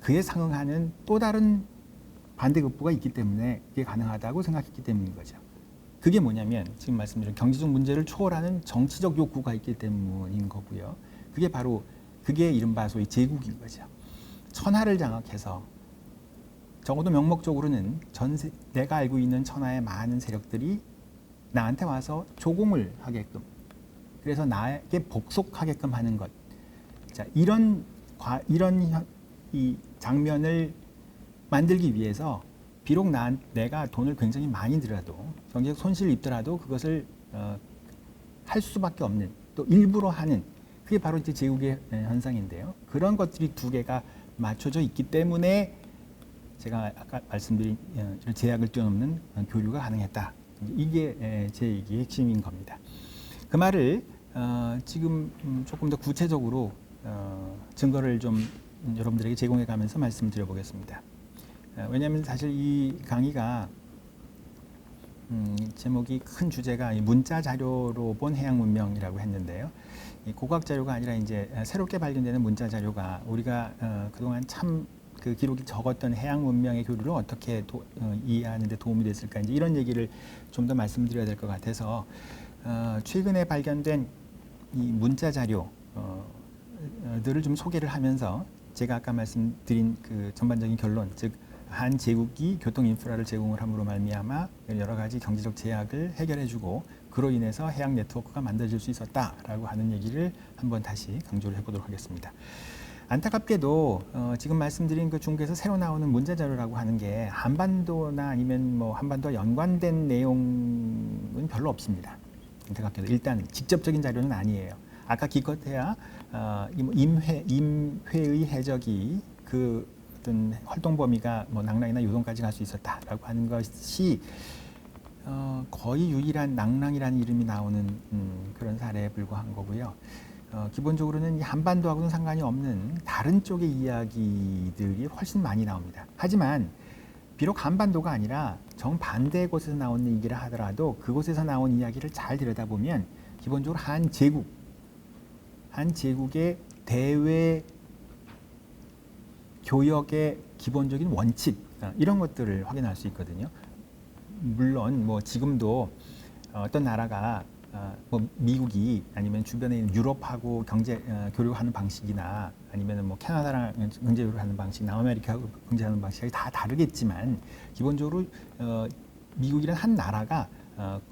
그에 상응하는 또 다른 반대급부가 있기 때문에 이게 가능하다고 생각했기 때문인 거죠. 그게 뭐냐면 지금 말씀드린 경제적 문제를 초월하는 정치적 욕구가 있기 때문인 거고요. 그게 이른바 소위 제국인 거죠. 천하를 장악해서 적어도 명목적으로는 내가 알고 있는 천하의 많은 세력들이 나한테 와서 조공을 하게끔, 그래서 나에게 복속하게끔 하는 것. 자, 이런 이 장면을 만들기 위해서 비록 내가 돈을 굉장히 많이 들여도 경제적 손실을 입더라도 그것을 할 수밖에 없는, 또 일부러 하는, 그게 바로 이제 제국의 현상인데요. 그런 것들이 두 개가 맞춰져 있기 때문에 제가 아까 말씀드린 이런 제약을 뛰어넘는 교류가 가능했다. 이게 제 얘기의 핵심인 겁니다. 그 말을 지금 조금 더 구체적으로 증거를 좀 여러분들에게 제공해 가면서 말씀드려 보겠습니다. 왜냐하면 사실 이 강의가 제목이 큰 주제가 문자 자료로 본 해양 문명이라고 했는데요. 이 고고학 자료가 아니라 이제 새롭게 발견되는 문자 자료가 우리가 그동안 참 그 기록이 적었던 해양 문명의 교류를 어떻게 이해하는 데 도움이 됐을까, 이제 이런 얘기를 좀 더 말씀드려야 될 것 같아서 최근에 발견된 이 문자 자료들을 좀 소개를 하면서 제가 아까 말씀드린 그 전반적인 결론, 즉 한 제국이 교통 인프라를 제공을 함으로 말미암아 여러 가지 경제적 제약을 해결해주고 그로 인해서 해양 네트워크가 만들어질 수 있었다라고 하는 얘기를 한번 다시 강조를 해보도록 하겠습니다. 안타깝게도 지금 말씀드린 그 중국에서 새로 나오는 문자 자료라고 하는 게 한반도나 아니면 뭐 한반도와 연관된 내용은 별로 없습니다. 안타깝게도 일단 직접적인 자료는 아니에요. 아까 기껏해야 임회의 해적이 그 어떤 활동 범위가 뭐 낙랑이나 유동까지 갈 수 있었다라고 하는 것이 거의 유일한 낭랑이라는 이름이 나오는 그런 사례에 불과한 거고요. 기본적으로는 이 한반도하고는 상관이 없는 다른 쪽의 이야기들이 훨씬 많이 나옵니다. 하지만 비록 한반도가 아니라 정반대의 곳에서 나오는 얘기를 하더라도 그곳에서 나온 이야기를 잘 들여다보면 기본적으로 한 제국의 대외 교역의 기본적인 원칙 이런 것들을 확인할 수 있거든요. 물론 뭐 지금도 어떤 나라가 뭐 미국이 아니면 주변에 있는 유럽하고 경제 교류하는 방식이나 아니면 뭐 캐나다랑 경제 교류하는 방식, 남아메리카하고 경제하는 방식이 다 다르겠지만 기본적으로 미국이란 한 나라가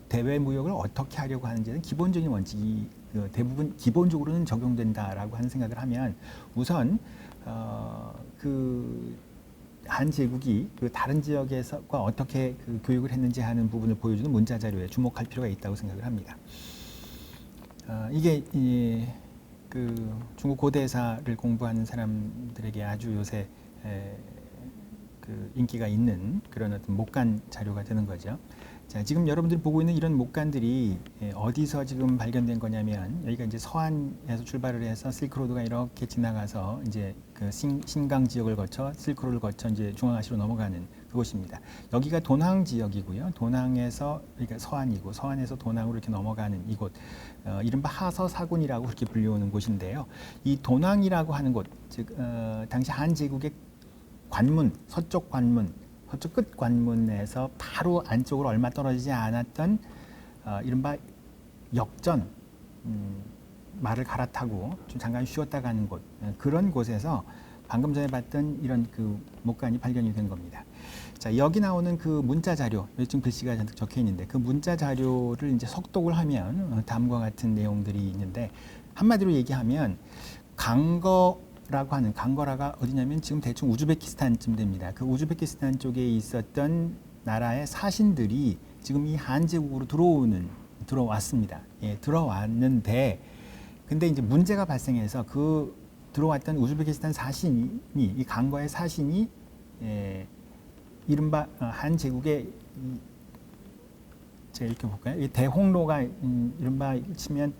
대외 무역을 어떻게 하려고 하는지는 기본적인 원칙이 대부분 기본적으로는 적용된다라고 하는 생각을 하면 우선 한 제국이 그 다른 지역에서과 어떻게 그 교육을 했는지 하는 부분을 보여주는 문자 자료에 주목할 필요가 있다고 생각을 합니다. 이게 그 중국 고대사를 공부하는 사람들에게 아주 요새 그 인기가 있는 그런 어떤 목간 자료가 되는 거죠. 자, 지금 여러분들이 보고 있는 이런 목간들이 어디서 지금 발견된 거냐면 여기가 이제 서안에서 출발을 해서 실크로드가 이렇게 지나가서 이제 그 신강 지역을 거쳐 실크로드를 거쳐 이제 중앙아시아로 넘어가는 그곳입니다. 여기가 도낭 지역이고요. 도낭에서 그러니까 서안이고 서안에서 도낭으로 이렇게 넘어가는 이곳 이른바 하서사군이라고 그렇게 불리우는 곳인데요. 이 도낭이라고 하는 곳, 즉 당시 한 제국의 관문, 서쪽 끝 관문에서 바로 안쪽으로 얼마 떨어지지 않았던 이른바 역전, 말을 갈아타고 좀 잠깐 쉬었다 가는 곳, 그런 곳에서 방금 전에 봤던 이런 그 목간이 발견이 된 겁니다. 자, 여기 나오는 그 문자 자료, 여기 지금 글씨가 잔뜩 적혀 있는데 그 문자 자료를 이제 석독을 하면 다음과 같은 내용들이 있는데 한마디로 얘기하면 강거라가 어디냐면 지금 대충 우즈베키스탄쯤 됩니다. 그 우즈베키스탄 쪽에 있었던 나라의 사신들이 지금 이 한제국으로 들어왔습니다. 예, 들어왔는데 근데 이제 문제가 발생해서 그 들어왔던 우즈베키스탄 사신이 이 강거의 사신이 이른바 한 제국의 제가 이렇게 볼까요? 이 대홍로가 이른바 치면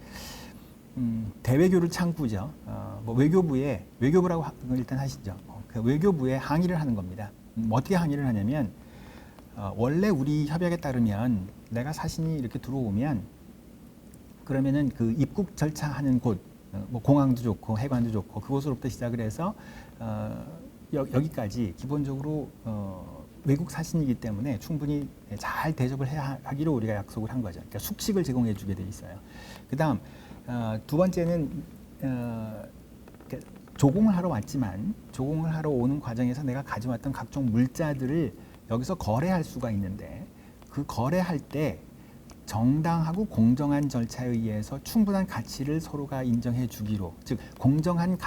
대외교를 창구죠. 뭐 외교부라고 일단 하시죠. 그 외교부에 항의를 하는 겁니다. 어떻게 항의를 하냐면 원래 우리 협약에 따르면 내가 사신이 이렇게 들어오면 그러면은 그 입국 절차하는 곳, 뭐 공항도 좋고 해관도 좋고 그곳으로부터 시작을 해서 여기까지 기본적으로 외국 사신이기 때문에 충분히 잘 대접을 하기로 우리가 약속을 한 거죠. 그러니까 숙식을 제공해 주게 돼 있어요. 그다음 두 번째는 조공을 하러 왔지만 조공을 하러 오는 과정에서 내가 가져왔던 각종 물자들을 여기서 거래할 수가 있는데 그 거래할 때 정당하고 공정한 절차에 의해서 충분한 가치를 서로가 인정해 주기로, 즉 공정한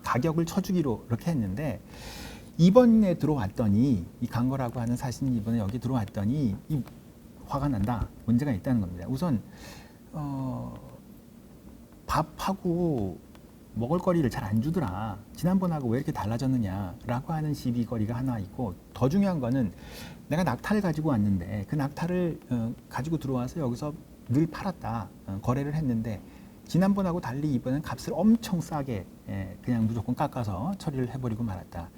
가격을 쳐주기로 이렇게 했는데 이번에 들어왔더니 이 강거라고 하는 사신이 이번에 여기 들어왔더니 이 화가 난다, 문제가 있다는 겁니다. 우선 밥하고 먹을거리를 잘 안 주더라. 지난번하고 왜 이렇게 달라졌느냐라고 하는 시비거리가 하나 있고 더 중요한 거는 내가 낙타를 가지고 왔는데 그 낙타를 가지고 들어와서 여기서 늘 팔았다. 거래를 했는데 지난번하고 달리 이번엔 값을 엄청 싸게 그냥 무조건 깎아서 처리를 해버리고 말았다.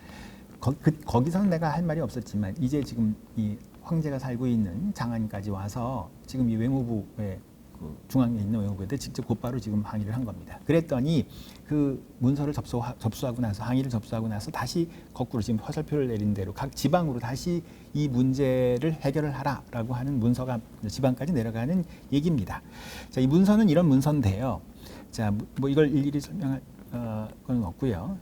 거기서는 내가 할 말이 없었지만 이제 지금 이 황제가 살고 있는 장안까지 와서 지금 이 외무부에 중앙에 있는 외무부에 직접 곧바로 지금 항의를 한 겁니다. 그랬더니 그 문서를 접수하고 나서 항의를 접수하고 나서 다시 거꾸로 지금 화살표를 내린 대로 각 지방으로 다시 이 문제를 해결을 하라라고 하는 문서가 지방까지 내려가는 얘기입니다. 자, 이 문서는 이런 문서인데요. 자, 뭐 이걸 일일이 설명할 건 없고요.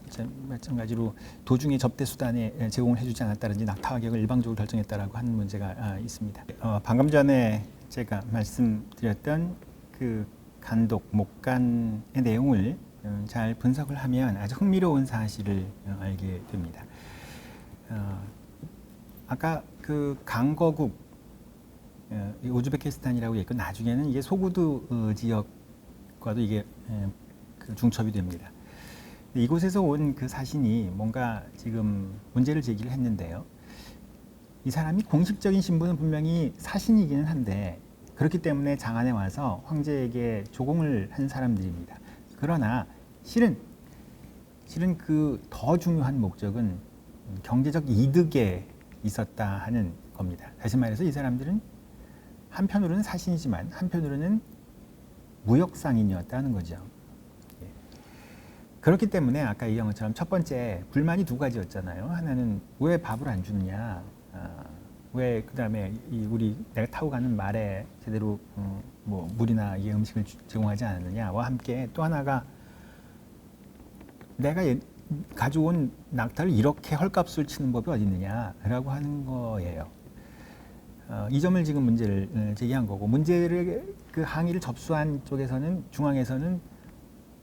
마찬가지로 도중에 접대 수단에 제공을 해주지 않았다든지 낙타 가격을 일방적으로 결정했다라고 하는 문제가 있습니다. 방금 전에 제가 말씀드렸던 그 간독, 목간의 내용을 잘 분석을 하면 아주 흥미로운 사실을 알게 됩니다. 아까 그 강거국 우즈베키스탄이라고 했고 나중에는 이게 소구드 지역과도 이게 그 중첩이 됩니다. 이곳에서 온 그 사신이 뭔가 지금 문제를 제기를 했는데요. 이 사람이 공식적인 신분은 분명히 사신이기는 한데 그렇기 때문에 장안에 와서 황제에게 조공을 한 사람들입니다. 그러나 실은 그 더 중요한 목적은 경제적 이득에 있었다 하는 겁니다. 다시 말해서 이 사람들은 한편으로는 사신이지만 한편으로는 무역상인이었다는 거죠. 그렇기 때문에 아까 얘기한 것처럼 첫 번째 불만이 두 가지였잖아요. 하나는 왜 밥을 안 주느냐, 왜 그다음에 우리 내가 타고 가는 말에 제대로 뭐 물이나 이 음식을 제공하지 않느냐와 함께 또 하나가 내가 가져온 낙타를 이렇게 헐값을 치는 법이 어디 있느냐라고 하는 거예요. 이 점을 지금 문제를 제기한 거고, 문제를 그 항의를 접수한 쪽에서는 중앙에서는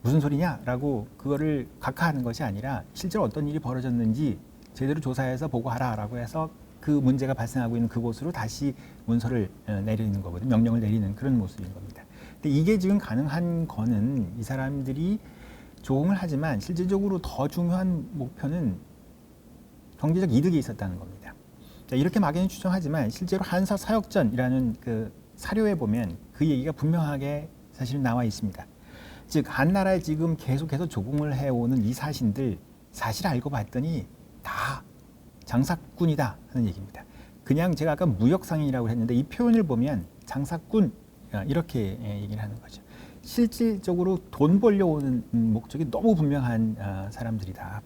무슨 소리냐라고 그거를 각하하는 것이 아니라 실제로 어떤 일이 벌어졌는지 제대로 조사해서 보고하라라고 해서 그 문제가 발생하고 있는 그곳으로 다시 문서를 내리는 거거든요. 명령을 내리는 그런 모습인 겁니다. 근데 이게 지금 가능한 거는 이 사람들이 조공을 하지만 실질적으로 더 중요한 목표는 경제적 이득이 있었다는 겁니다. 자, 이렇게 막연히 추정하지만 실제로 한서 사역전이라는 그 사료에 보면 그 얘기가 분명하게 사실 나와 있습니다. 즉 한나라에 지금 계속해서 조공을 해오는 이 사신들 사실 알고 봤더니 다 장사꾼이다 하는 얘기입니다. 그냥 제가 아까 무역상인이라고 했는데 이 표현을 보면 장사꾼 이렇게 얘기를 하는 거죠. 실질적으로 돈 벌려오는 목적이 너무 분명한 사람들이다.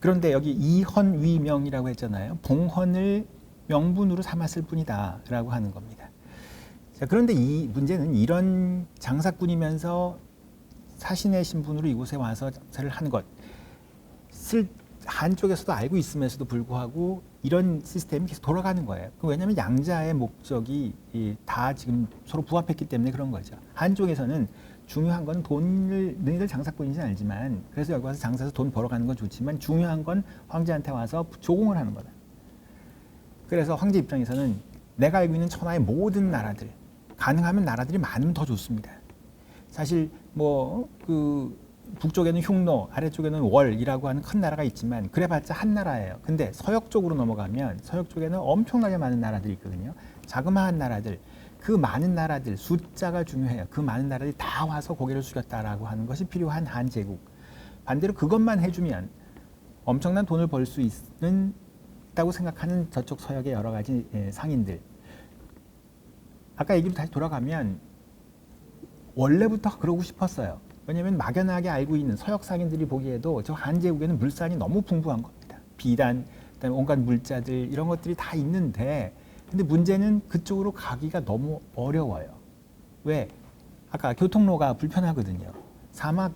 그런데 여기 이헌위명이라고 했잖아요. 봉헌을 명분으로 삼았을 뿐이다 라고 하는 겁니다. 자, 그런데 이 문제는 이런 장사꾼이면서 사신의 신분으로 이곳에 와서 장사를 하는 것을 한쪽에서도 알고 있으면서도 불구하고 이런 시스템이 계속 돌아가는 거예요. 왜냐하면 양자의 목적이 다 지금 서로 부합했기 때문에 그런 거죠. 한쪽에서는 중요한 건 돈을 너희들 장사꾼인지는 알지만 그래서 여기 와서 장사해서 돈 벌어가는 건 좋지만 중요한 건 황제한테 와서 조공을 하는 거다. 그래서 황제 입장에서는 내가 알고 있는 천하의 모든 나라들 가능하면 나라들이 많으면 더 좋습니다. 사실 뭐 그 북쪽에는 흉노, 아래쪽에는 월이라고 하는 큰 나라가 있지만 그래봤자 한 나라예요. 근데 서역 쪽으로 넘어가면 서역 쪽에는 엄청나게 많은 나라들이 있거든요. 자그마한 나라들, 그 많은 나라들 숫자가 중요해요. 그 많은 나라들이 다 와서 고개를 숙였다라고 하는 것이 필요한 한 제국. 반대로 그것만 해주면 엄청난 돈을 벌 수 있다고 생각하는 저쪽 서역의 여러 가지 상인들. 아까 얘기로 다시 돌아가면 원래부터 그러고 싶었어요. 왜냐하면 막연하게 알고 있는 서역 상인들이 보기에도 저 한제국에는 물산이 너무 풍부한 겁니다. 비단, 그다음에 온갖 물자들 이런 것들이 다 있는데 근데 문제는 그쪽으로 가기가 너무 어려워요. 왜? 아까 교통로가 불편하거든요. 사막,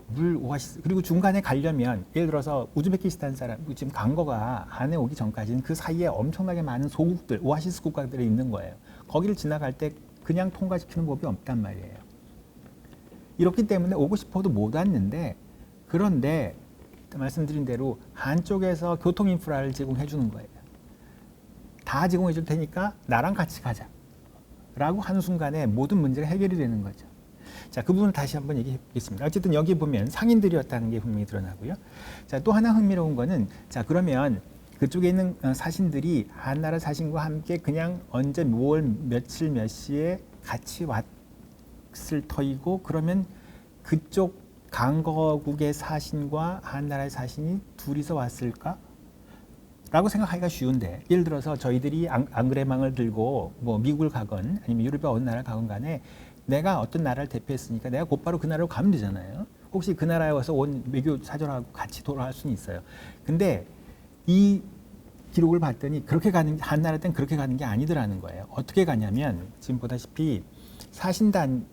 물, 오아시스 그리고 중간에 가려면 예를 들어서 우즈베키스탄 사람 지금 강거가 안에 오기 전까지는 그 사이에 엄청나게 많은 소국들, 오아시스 국가들이 있는 거예요. 거기를 지나갈 때 그냥 통과시키는 법이 없단 말이에요. 이렇기 때문에 오고 싶어도 못 왔는데 그런데 말씀드린 대로 한쪽에서 교통 인프라를 제공해 주는 거예요. 다 제공해 줄 테니까 나랑 같이 가자 라고 하는 순간에 모든 문제가 해결이 되는 거죠. 자, 그 부분 다시 한번 얘기해 보겠습니다. 어쨌든 여기 보면 상인들이었다는 게 분명히 드러나고요. 자, 또 하나 흥미로운 거는 자, 그러면 그쪽에 있는 사신들이 한나라 사신과 함께 그냥 언제 뭘 며칠 몇 시에 같이 왔을 터이고 그러면 그쪽 강거국의 사신과 한나라의 사신이 둘이서 왔을까? 라고 생각하기가 쉬운데 예를 들어서 저희들이 앙그레망을 들고 뭐 미국을 가건 아니면 유럽의 어느 나라를 가건 간에 내가 어떤 나라를 대표했으니까 내가 곧바로 그 나라로 가면 되잖아요. 혹시 그 나라에 와서 온 외교 사절하고 같이 돌아갈 수는 있어요. 근데 이 기록을 봤더니 그렇게 가는 한나라 때는 그렇게 가는 게 아니더라는 거예요. 어떻게 가냐면 지금 보다시피 사신단이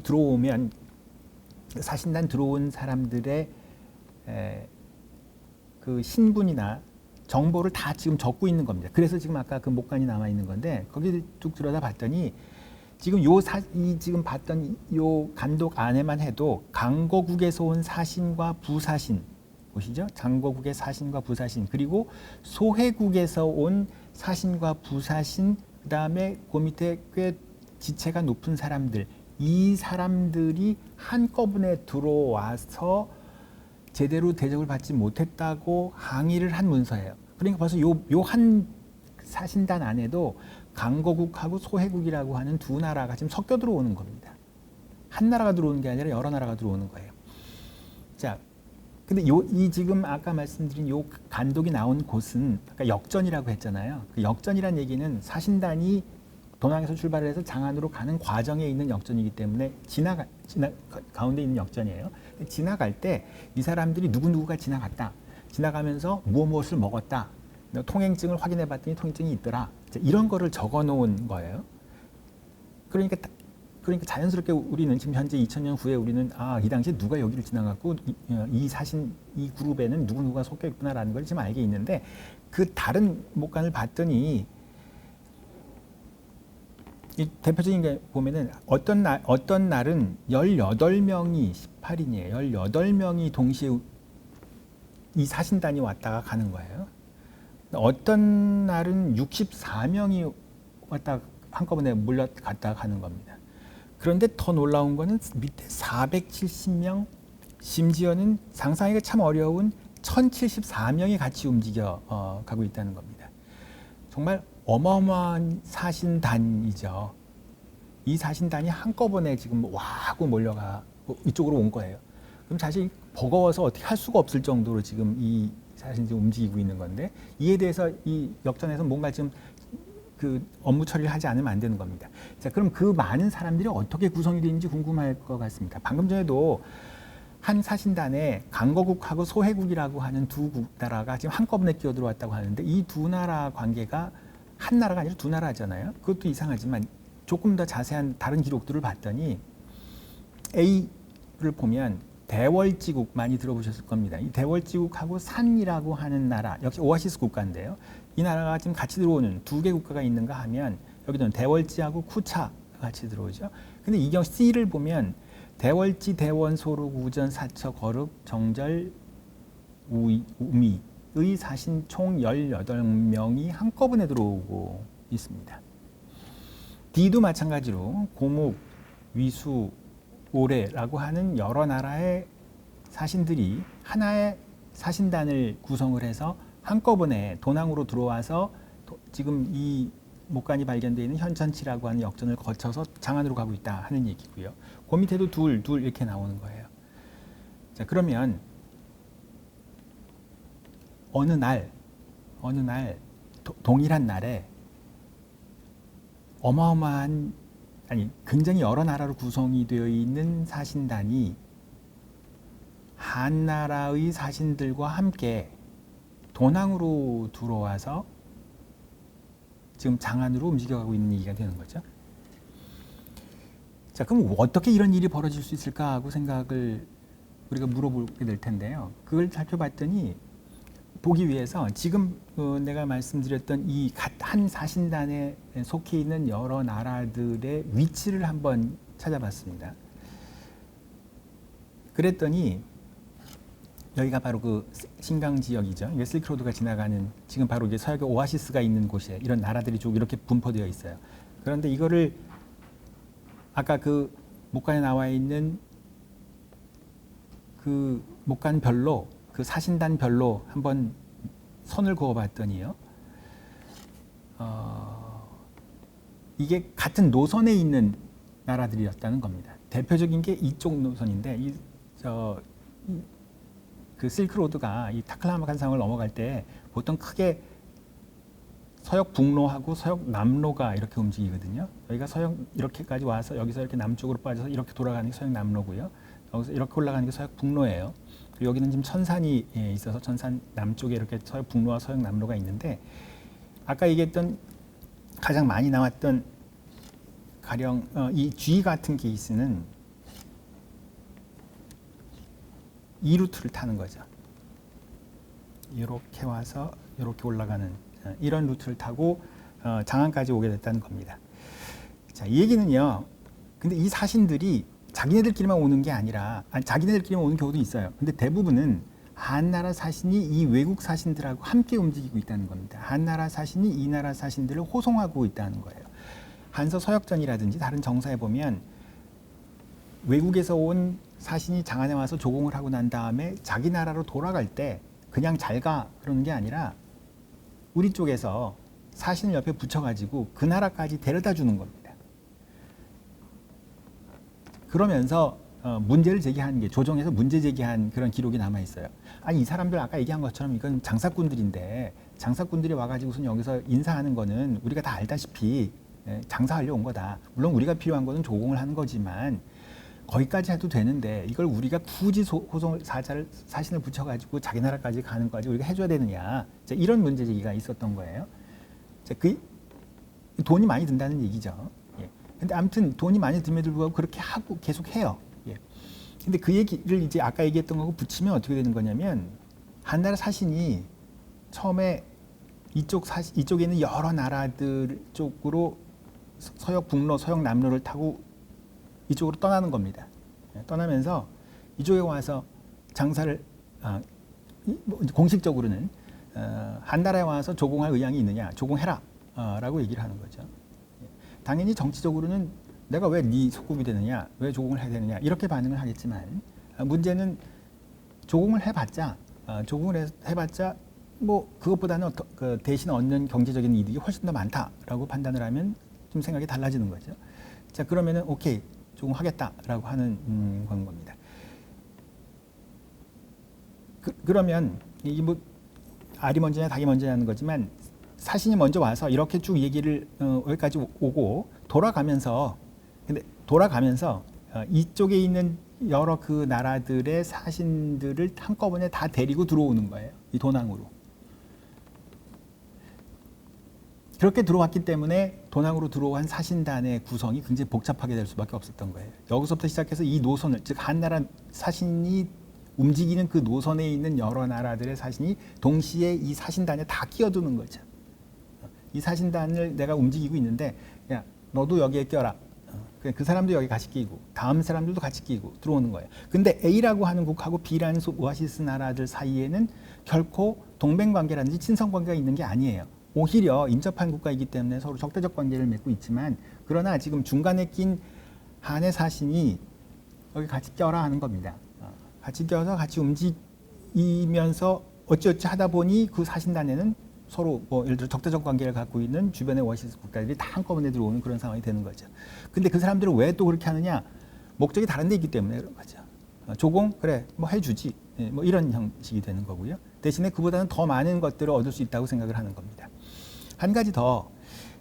들어오면 사신단 들어온 사람들의 그 신분이나 정보를 다 지금 적고 있는 겁니다. 그래서 지금 아까 그 목간이 남아 있는 건데 거기 쭉 들여다 봤더니 지금 지금 봤던 요 간독 안에만 해도 강거국에서 온 사신과 부사신 보시죠? 장거국의 사신과 부사신 그리고 소해국에서 온 사신과 부사신 그다음에 그 밑에 꽤 지체가 높은 사람들 이 사람들이 한꺼번에 들어와서 제대로 대접을 받지 못했다고 항의를 한 문서예요. 그러니까 벌써 요 한 사신단 안에도 강거국하고 소해국이라고 하는 두 나라가 지금 섞여 들어오는 겁니다. 한 나라가 들어오는 게 아니라 여러 나라가 들어오는 거예요. 자, 근데 이 지금 아까 말씀드린 요 간독이 나온 곳은 아까 역전이라고 했잖아요. 그 역전이란 얘기는 사신단이 도낭에서 출발을 해서 장안으로 가는 과정에 있는 역전이기 때문에 가운데 있는 역전이에요. 지나갈 때 이 사람들이 누구누구가 지나갔다. 지나가면서 무엇을 먹었다. 통행증을 확인해 봤더니 통행증이 있더라. 이런 거를 적어 놓은 거예요. 그러니까 자연스럽게 우리는 지금 현재 2000년 후에 우리는 이 당시에 누가 여기를 지나갔고 이 그룹에는 누구누구가 속해 있구나라는 걸 지금 알게 있는데 그 다른 목간을 봤더니 이 대표적인 게 보면은 어떤 날은 18명이 18인이에요. 18명이 동시에 이 사신단이 왔다가 가는 거예요. 어떤 날은 64명이 왔다 한꺼번에 몰려갔다가 가는 겁니다. 그런데 더 놀라운 거는 밑에 470명, 심지어는 상상하기가 참 어려운 1074명이 같이 움직여 가고 있다는 겁니다. 정말 어마어마한 사신단이죠. 이 사신단이 한꺼번에 지금 와 하고 몰려가 이쪽으로 온 거예요. 그럼 사실 버거워서 어떻게 할 수가 없을 정도로 지금 이 사실 지금 움직이고 있는 건데 이에 대해서 이 역전에서 뭔가 좀 그 업무 처리를 하지 않으면 안 되는 겁니다. 자, 그럼 그 많은 사람들이 어떻게 구성이 되는지 궁금할 것 같습니다. 방금 전에도 한 사신단에 강거국하고 소해국이라고 하는 두 나라가 지금 한꺼번에 끼어들어왔다고 하는데 이 두 나라 관계가 한 나라가 아니라 두 나라잖아요. 그것도 이상하지만 조금 더 자세한 다른 기록들을 봤더니 A를 보면 대월지국 많이 들어보셨을 겁니다. 이 대월지국하고 산이라고 하는 나라, 역시 오아시스 국가인데요. 이 나라가 지금 같이 들어오는 두 개 국가가 있는가 하면 여기는 대월지하고 쿠차가 같이 들어오죠. 근데 이 경우 C를 보면 대월지, 대원, 소록, 우전, 사처, 거륵, 정절, 우미의 사신 총 18명이 한꺼번에 들어오고 있습니다. D도 마찬가지로 고목, 위수, 오래라고 하는 여러 나라의 사신들이 하나의 사신단을 구성을 해서 한꺼번에 도낭으로 들어와서 지금 이 목간이 발견되어 있는 현천치라고 하는 역전을 거쳐서 장안으로 가고 있다 하는 얘기고요. 그 밑에도 둘 이렇게 나오는 거예요. 자, 그러면 어느 날 동일한 날에 어마어마한 굉장히 여러 나라로 구성이 되어 있는 사신단이 한 나라의 사신들과 함께 도낭으로 들어와서 지금 장안으로 움직여가고 있는 얘기가 되는 거죠. 자, 그럼 어떻게 이런 일이 벌어질 수 있을까 하고 생각을 우리가 물어보게 될 텐데요. 그걸 살펴봤더니 보기 위해서 지금 내가 말씀드렸던 이 한 사신단에 속해 있는 여러 나라들의 위치를 한번 찾아봤습니다. 그랬더니 여기가 바로 그 신강 지역이죠. 이게 실크로드가 지나가는 지금 바로 이게 서역의 오아시스가 있는 곳에 이런 나라들이 쭉 이렇게 분포되어 있어요. 그런데 이거를 아까 그 목간에 나와 있는 그 목간별로 그 사신단별로 한번 선을 그어봤더니요. 이게 같은 노선에 있는 나라들이었다는 겁니다. 대표적인 게 이쪽 노선인데 그 실크로드가 이 타클라마칸상을 넘어갈 때 보통 크게 서역 북로하고 서역 남로가 이렇게 움직이거든요. 여기가 서역 이렇게까지 와서 여기서 이렇게 남쪽으로 빠져서 이렇게 돌아가는 게 서역 남로고요. 여기서 이렇게 올라가는 게 서역 북로예요. 그리고 여기는 지금 천산이 있어서 천산 남쪽에 이렇게 서역 북로와 서역 남로가 있는데 아까 얘기했던 가장 많이 나왔던 가령 이 G 같은 케이스는 이 루트를 타는 거죠. 이렇게 와서 이렇게 올라가는 이런 루트를 타고 장안까지 오게 됐다는 겁니다. 자, 이 얘기는요. 근데 이 사신들이 자기네들끼리만 오는 게 아니라 자기네들끼리만 오는 경우도 있어요. 근데 대부분은 한나라 사신이 이 외국 사신들하고 함께 움직이고 있다는 겁니다. 한나라 사신이 이 나라 사신들을 호송하고 있다는 거예요. 한서 서역전이라든지 다른 정사에 보면 외국에서 온 사신이 장안에 와서 조공을 하고 난 다음에 자기 나라로 돌아갈 때 그냥 잘 가 그러는 게 아니라 우리 쪽에서 사신을 옆에 붙여가지고 그 나라까지 데려다 주는 겁니다. 그러면서 문제를 제기하는 게 조정에서 문제 제기한 그런 기록이 남아 있어요. 아니 이 사람들 아까 얘기한 것처럼 이건 장사꾼들인데 장사꾼들이 와가지고선 여기서 인사하는 거는 우리가 다 알다시피 장사하려 온 거다. 물론 우리가 필요한 거는 조공을 하는 거지만 거기까지 해도 되는데 이걸 우리가 굳이 호송 사신을 붙여가지고 자기 나라까지 가는 거까지 우리가 해줘야 되느냐. 자, 이런 문제 제기가 있었던 거예요. 자, 그 돈이 많이 든다는 얘기죠. 예. 근데 아무튼 돈이 많이 듦에도 불구하고 그렇게 하고 계속 해요. 예. 근데 그 얘기를 이제 아까 얘기했던 거고 붙이면 어떻게 되는 거냐면 한나라 사신이 처음에 이쪽에 있는 여러 나라들 쪽으로 서역 북로, 서역 남로를 타고 이쪽으로 떠나는 겁니다. 떠나면서 이쪽에 와서 장사를 공식적으로는 한나라에 와서 조공할 의향이 있느냐, 조공해라 라고 얘기를 하는 거죠. 당연히 정치적으로는 내가 왜 네 속국이 되느냐, 왜 조공을 해야 되느냐 이렇게 반응을 하겠지만 문제는 조공을 해봤자 뭐 그것보다는 그 대신 얻는 경제적인 이득이 훨씬 더 많다라고 판단을 하면 좀 생각이 달라지는 거죠. 자 그러면은 오케이 조공하겠다라고 하는 건 겁니다. 그러면 이 뭐 알이 먼저냐 닭이 먼저냐는 거지만 사신이 먼저 와서 이렇게 쭉 얘기를 여기까지 오고 돌아가면서 이쪽에 있는 여러 그 나라들의 사신들을 한꺼번에 다 데리고 들어오는 거예요. 이 도낭으로. 그렇게 들어왔기 때문에 도낭으로 들어온 사신단의 구성이 굉장히 복잡하게 될 수밖에 없었던 거예요. 여기서부터 시작해서 이 노선을, 즉 한나라 사신이 움직이는 그 노선에 있는 여러 나라들의 사신이 동시에 이 사신단에 다 끼어드는 거죠. 이 사신단을 내가 움직이고 있는데 야 너도 여기에 껴라. 그 사람도 여기 같이 끼고 다음 사람들도 같이 끼고 들어오는 거예요. 근데 A라고 하는 국하고 B라는 오아시스 나라들 사이에는 결코 동맹관계라든지 친선관계가 있는 게 아니에요. 오히려 인접한 국가이기 때문에 서로 적대적 관계를 맺고 있지만 그러나 지금 중간에 낀 한의 사신이 여기 같이 껴라 하는 겁니다. 같이 껴서 같이 움직이면서 어찌어찌 하다 보니 그 사신단에는 서로 뭐 예를 들어 적대적 관계를 갖고 있는 주변의 오아시스 국가들이 다 한꺼번에 들어오는 그런 상황이 되는 거죠. 근데 그 사람들은 왜 또 그렇게 하느냐? 목적이 다른 데 있기 때문에 그런 거죠. 조공? 그래, 뭐 해주지. 뭐 이런 형식이 되는 거고요. 대신에 그보다는 더 많은 것들을 얻을 수 있다고 생각을 하는 겁니다. 한 가지 더.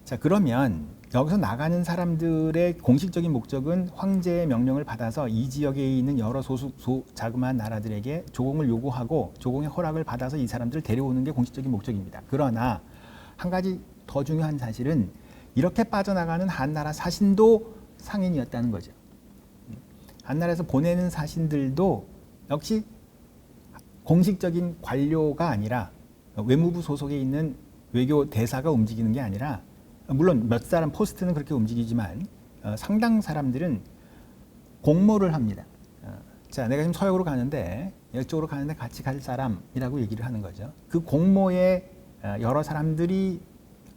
자, 그러면 여기서 나가는 사람들의 공식적인 목적은 황제의 명령을 받아서 이 지역에 있는 여러 자그마한 나라들에게 조공을 요구하고 조공의 허락을 받아서 이 사람들을 데려오는 게 공식적인 목적입니다. 그러나 한 가지 더 중요한 사실은 이렇게 빠져나가는 한나라 사신도 상인이었다는 거죠. 한나라에서 보내는 사신들도 역시 공식적인 관료가 아니라 외무부 소속에 있는 외교 대사가 움직이는 게 아니라 물론 몇 사람 포스트는 그렇게 움직이지만 상당 사람들은 공모를 합니다. 자, 내가 지금 서역으로 가는데 이쪽으로 가는데 같이 갈 사람이라고 얘기를 하는 거죠. 그 공모에 여러 사람들이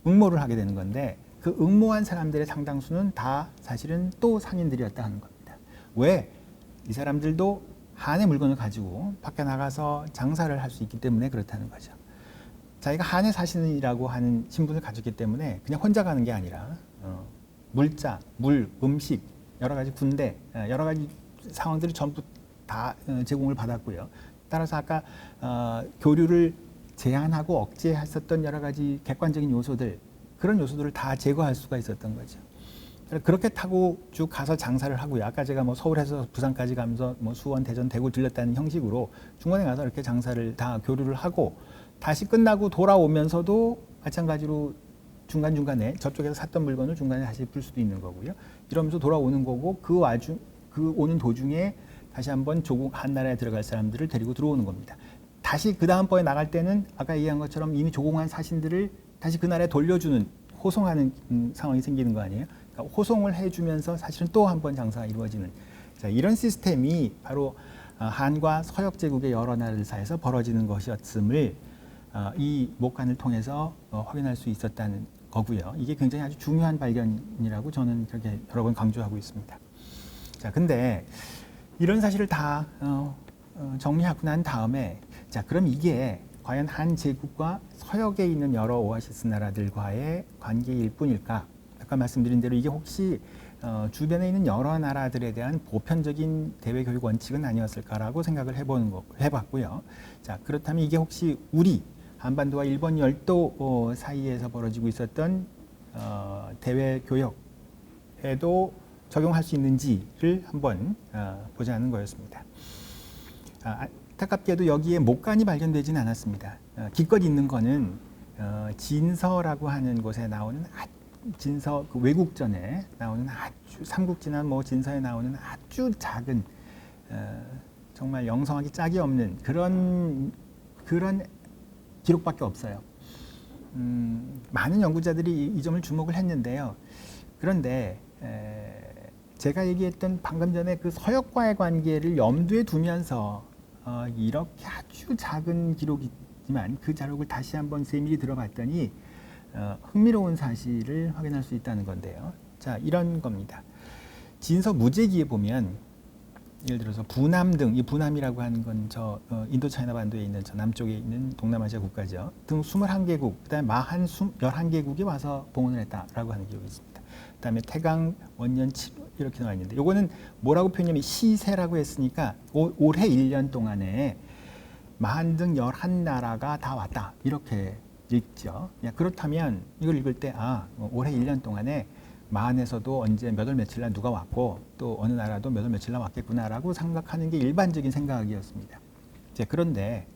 응모를 하게 되는 건데 그 응모한 사람들의 상당수는 다 사실은 또 상인들이었다 하는 겁니다. 왜? 이 사람들도 한의 물건을 가지고 밖에 나가서 장사를 할 수 있기 때문에 그렇다는 거죠. 자기가 한의 사신이라고 하는 신분을 가졌기 때문에 그냥 혼자 가는 게 아니라 물자, 물, 음식, 여러 가지 군대, 여러 가지 상황들이 전부 다 제공을 받았고요. 따라서 아까 교류를 제한하고 억제했었던 여러 가지 객관적인 요소들, 그런 요소들을 다 제거할 수가 있었던 거죠. 그렇게 타고 쭉 가서 장사를 하고요. 아까 제가 뭐 서울에서 부산까지 가면서 뭐 수원, 대전, 대구 들렸다는 형식으로 중간에 가서 이렇게 장사를 다 교류를 하고 다시 끝나고 돌아오면서도 마찬가지로 중간중간에 저쪽에서 샀던 물건을 중간에 다시 풀 수도 있는 거고요. 이러면서 돌아오는 거고 그 오는 도중에 다시 한번 조국 한나라에 들어갈 사람들을 데리고 들어오는 겁니다. 다시 그 다음번에 나갈 때는 아까 얘기한 것처럼 이미 조공한 사신들을 다시 그 나라에 돌려주는 호송하는 상황이 생기는 거 아니에요? 그러니까 호송을 해주면서 사실은 또 한 번 장사가 이루어지는 자, 이런 시스템이 바로 한과 서역 제국의 여러 나라들 사이에서 벌어지는 것이었음을 이 목간을 통해서 확인할 수 있었다는 거고요. 이게 굉장히 아주 중요한 발견이라고 저는 그렇게 여러 번 강조하고 있습니다. 자, 근데 이런 사실을 다 정리하고 난 다음에 자, 그럼 이게 과연 한 제국과 서역에 있는 여러 오아시스 나라들과의 관계일 뿐일까? 아까 말씀드린 대로 이게 혹시 주변에 있는 여러 나라들에 대한 보편적인 대외 교육 원칙은 아니었을까라고 생각을 해봤고요. 자, 그렇다면 이게 혹시 우리 한반도와 일본 열도 사이에서 벌어지고 있었던 대외 교역에도 적용할 수 있는지를 한번 보자는 거였습니다. 안타깝게도 여기에 목간이 발견되지는 않았습니다. 기껏 있는 거는 진서라고 하는 곳에 나오는 진서 그 외국전에 나오는 아주 삼국지나 뭐 진서에 나오는 아주 작은 정말 영성하기 짝이 없는 그런 기록밖에 없어요. 많은 연구자들이 이 점을 주목을 했는데요. 그런데 제가 얘기했던 방금 전에 그 서역과의 관계를 염두에 두면서 이렇게 아주 작은 기록이지만 그 자료를 다시 한번 세밀히 들어봤더니 흥미로운 사실을 확인할 수 있다는 건데요. 자, 이런 겁니다. 진서 무제기에 보면 예를 들어서 부남 등, 이 부남이라고 하는 건 저 인도차이나 반도에 있는 저 남쪽에 있는 동남아시아 국가죠. 등 21개국, 그다음에 마한 11개국이 와서 봉헌을 했다라고 하는 기록이 있습니다. 그다음에 태강 원년 7월 이렇게 나와 있는데 요거는 뭐라고 표현하면 시세라고 했으니까 올해 1년 동안에 마한 등 11나라가 다 왔다. 이렇게 읽죠. 그렇다면 이걸 읽을 때 올해 1년 동안에 마한에서도 언제 몇 월 며칠 날 누가 왔고 또 어느 나라도 몇 월 며칠 날 왔겠구나라고 생각하는 게 일반적인 생각이었습니다. 그런데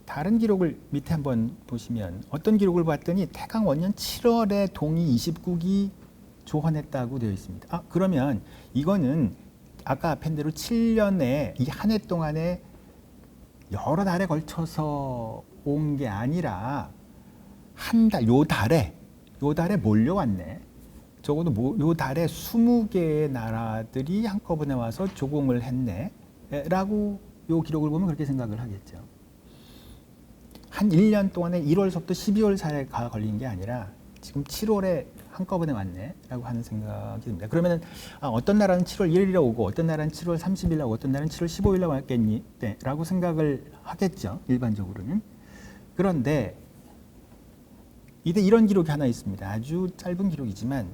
다른 기록을 밑에 한번 보시면 어떤 기록을 봤더니 태강 원년 7월에 동이 29기 조헌했다고 되어 있습니다. 그러면 이거는 아까 앞에 대로 7년에 이 한 해 동안에 여러 달에 걸쳐서 온 게 아니라 한 달, 요 달에 몰려왔네. 적어도 요 달에 20개의 나라들이 한꺼번에 와서 조공을 했네. 라고 요 기록을 보면 그렇게 생각을 하겠죠. 한 1년 동안에 1월서부터 12월 사이가 걸린 게 아니라 지금 7월에 한꺼번에 왔네. 라고 하는 생각이 듭니다. 그러면 어떤 나라는 7월 1일에 오고 어떤 나라는 7월 30일에 오고 어떤 나라는 7월 15일에 왔겠니? 네, 라고 생각을 하겠죠. 일반적으로는. 그런데 이때 이런 기록이 하나 있습니다. 아주 짧은 기록이지만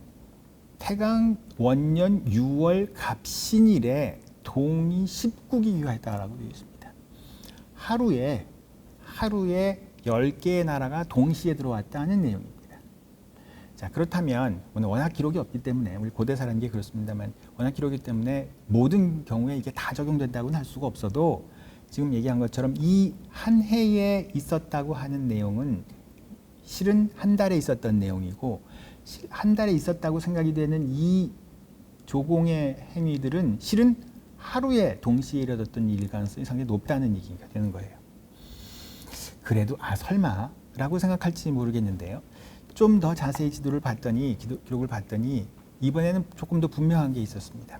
태강 원년 6월 갑신일에 동이 19기 유하했다라고 되어 있습니다. 하루에 10개의 나라가 동시에 들어왔다는 내용입니다. 자, 그렇다면 오늘 워낙 기록이 없기 때문에 우리 고대사라는 게 그렇습니다만 워낙 기록이기 때문에 모든 경우에 이게 다 적용된다고는 할 수가 없어도 지금 얘기한 것처럼 이 한 해에 있었다고 하는 내용은 실은 한 달에 있었던 내용이고 한 달에 있었다고 생각이 되는 이 조공의 행위들은 실은 하루에 동시에 이뤄졌던 일일 가능성이 상당히 높다는 얘기가 되는 거예요. 그래도 설마라고 생각할지 모르겠는데요. 좀 더 자세히 지도를 봤더니 기록을 봤더니 이번에는 조금 더 분명한 게 있었습니다.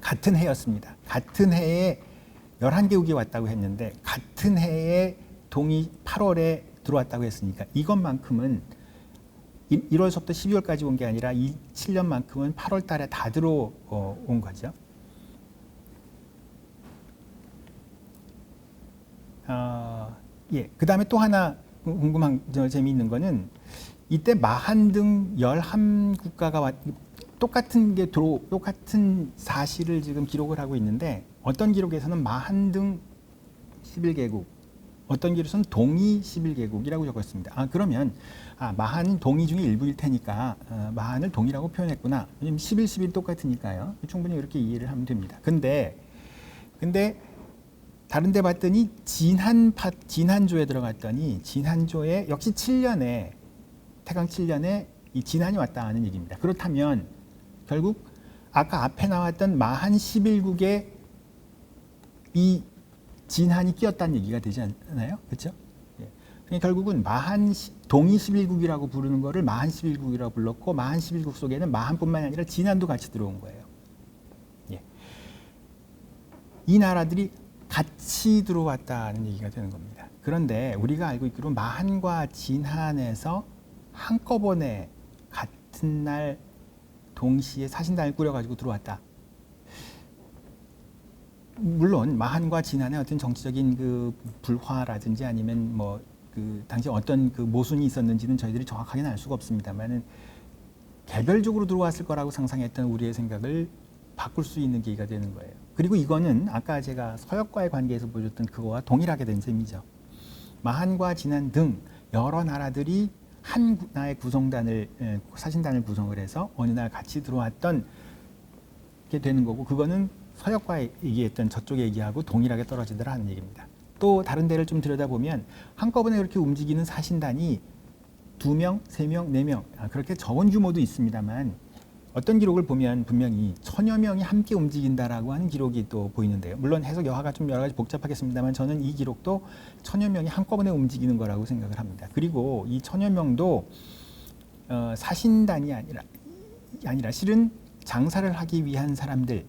같은 해였습니다. 같은 해에 11개국이 왔다고 했는데 같은 해에 동이 8월에 들어왔다고 했으니까 이것만큼은 1월서부터 12월까지 온 게 아니라 이 7년만큼은 8월 달에 다 들어온 거죠. 그 다음에 또 하나 궁금한 재미있는 거는 이때 마한 등 11국가가 똑같은 사실을 지금 기록을 하고 있는데 어떤 기록에서는 마한 등 11개국 어떤 기록에서는 동이 11개국이라고 적었습니다. 그러면 마한은 동이 중에 일부일 테니까 마한을 동이라고 표현했구나. 왜냐면 11 똑같으니까요. 충분히 이렇게 이해를 하면 됩니다. 근데 다른 데 봤더니 진한조에 들어갔더니 진한조에 역시 7년에 태강 7년에 이 진한이 왔다는 얘기입니다. 그렇다면 결국 아까 앞에 나왔던 마한 11국에 이 진한이 끼었다는 얘기가 되지 않나요? 그렇죠? 그러니까 결국은 동이 11국이라고 부르는 거를 마한 11국이라고 불렀고 마한 11국 속에는 마한뿐만 아니라 진한도 같이 들어온 거예요. 이 나라들이 같이 들어왔다는 얘기가 되는 겁니다. 그런데 우리가 알고 있기로 마한과 진한에서 한꺼번에 같은 날 동시에 사신단을 꾸려가지고 들어왔다. 물론 마한과 진한의 어떤 정치적인 그 불화라든지 아니면 뭐 그 당시 어떤 그 모순이 있었는지는 저희들이 정확하게는 알 수가 없습니다만은 개별적으로 들어왔을 거라고 상상했던 우리의 생각을 바꿀 수 있는 계기가 되는 거예요. 그리고 이거는 아까 제가 서역과의 관계에서 보여줬던 그거와 동일하게 된 셈이죠. 마한과 진한 등 여러 나라들이 한 나라의 구성단을 사신단을 구성을 해서 어느 날 같이 들어왔던 게 되는 거고, 그거는 서역과 얘기했던 저쪽 얘기하고 동일하게 떨어지더라 하는 얘기입니다. 또 다른 데를 좀 들여다보면 한꺼번에 그렇게 움직이는 사신단이 2명, 3명, 4명 그렇게 적은 규모도 있습니다만 어떤 기록을 보면 분명히 1000여 명이 함께 움직인다라고 하는 기록이 또 보이는데요. 물론 해석 여하가 좀 여러 가지 복잡하겠습니다만 저는 이 기록도 1000여 명이 한꺼번에 움직이는 거라고 생각을 합니다. 그리고 이 1000여 명도 사신단이 아니라 실은 장사를 하기 위한 사람들,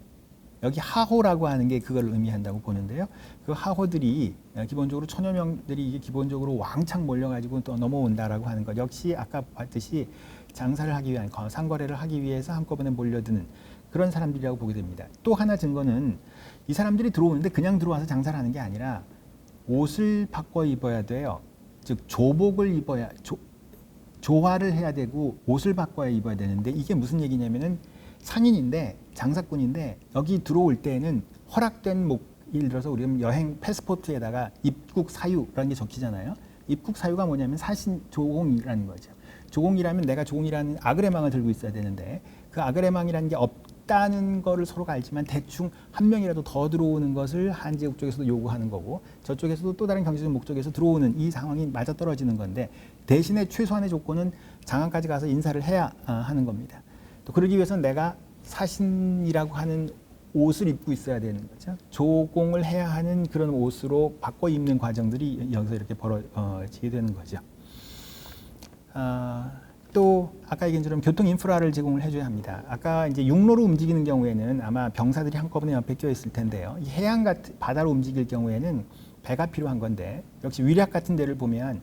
여기 하호라고 하는 게 그걸 의미한다고 보는데요. 그 하호들이 기본적으로 1000여 명들이 이게 기본적으로 왕창 몰려가지고 또 넘어온다라고 하는 것, 역시 아까 봤듯이 장사를 하기 위한, 상거래를 하기 위해서 한꺼번에 몰려드는 그런 사람들이라고 보게 됩니다. 또 하나 증거는 이 사람들이 들어오는데 그냥 들어와서 장사를 하는 게 아니라 옷을 바꿔 입어야 돼요. 즉 조복을 입어야, 조화를 해야 되고 옷을 바꿔야 입어야 되는데, 이게 무슨 얘기냐면은 상인인데 장사꾼인데 여기 들어올 때는 허락된 예를 들어서 우리는 여행 패스포트에다가 입국 사유라는 게 적히잖아요. 입국 사유가 뭐냐면 사신 조공이라는 거죠. 조공이라면 내가 조공이라는 아그레망을 들고 있어야 되는데 그 아그레망이라는 게 없다는 거를 서로가 알지만 대충 한 명이라도 더 들어오는 것을 한제국 쪽에서도 요구하는 거고 저쪽에서도 또 다른 경제적 목적에서 들어오는 이 상황이 맞아떨어지는 건데, 대신에 최소한의 조건은 장안까지 가서 인사를 해야 하는 겁니다. 또 그러기 위해서는 내가 사신이라고 하는 옷을 입고 있어야 되는 거죠. 조공을 해야 하는 그런 옷으로 바꿔 입는 과정들이 여기서 이렇게 벌어지게 되는 거죠. 또 아까 얘기한 것처럼 교통 인프라를 제공을 해줘야 합니다. 아까 이제 육로로 움직이는 경우에는 아마 병사들이 한꺼번에 옆에 껴 있을 텐데요. 이 해안 같은 바다로 움직일 경우에는 배가 필요한 건데, 역시 위략 같은 데를 보면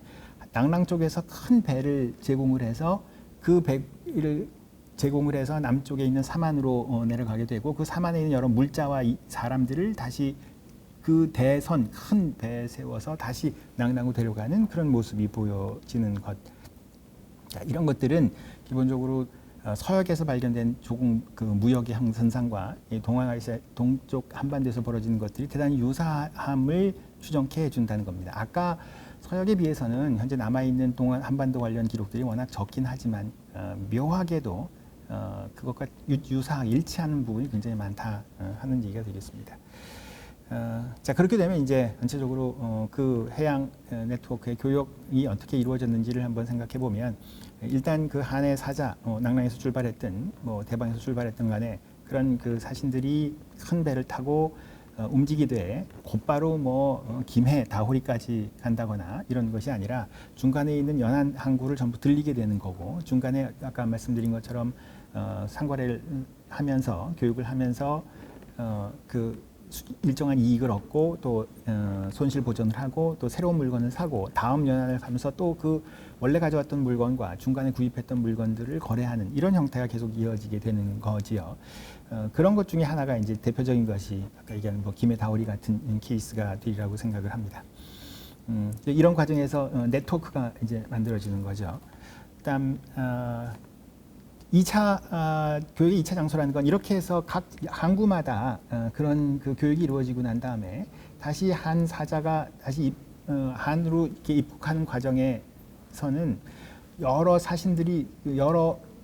낭랑 쪽에서 큰 배를 제공을 해서 그 배를 제공을 해서 남쪽에 있는 사만으로 내려가게 되고, 그 사만에 있는 여러 물자와 사람들을 다시 그 대선 큰 배에 세워서 다시 낭랑으로 데려가는 그런 모습이 보여지는 것. 자, 이런 것들은 기본적으로 서역에서 발견된 조금 그 무역의 현상과 동아시아 동쪽 한반도에서 벌어지는 것들이 대단히 유사함을 추정케 해준다는 겁니다. 아까 서역에 비해서는 현재 남아있는 동안 한반도 관련 기록들이 워낙 적긴 하지만 묘하게도 그것과 유사하게 일치하는 부분이 굉장히 많다 하는 얘기가 되겠습니다. 자, 그렇게 되면 이제 전체적으로 그 해양 네트워크의 교역이 어떻게 이루어졌는지를 한번 생각해 보면, 일단 그 한해 사자, 낭랑에서 출발했든 뭐 대방에서 출발했든 간에 그런 그 사신들이 큰 배를 타고 움직이되 곧바로 뭐 김해, 다호리까지 간다거나 이런 것이 아니라 중간에 있는 연안 항구를 전부 들리게 되는 거고, 중간에 아까 말씀드린 것처럼 상거래를 하면서 교육을 하면서 그 일정한 이익을 얻고 또 손실 보전을 하고 또 새로운 물건을 사고 다음 연안을 가면서 또 그 원래 가져왔던 물건과 중간에 구입했던 물건들을 거래하는 이런 형태가 계속 이어지게 되는 거지요. 그런 것 중에 하나가 이제 대표적인 것이 아까 얘기한 뭐 김해 다오리 같은 케이스가 되리라고 생각을 합니다. 이런 과정에서 네트워크가 이제 만들어지는 거죠. 그다음 2차 교육의 2차 장소라는 건 이렇게 해서 각 항구마다 그런 그 교육이 이루어지고 난 다음에 다시 한 사자가 다시 한으로 이렇게 입국하는 과정에서는 여러 사신들이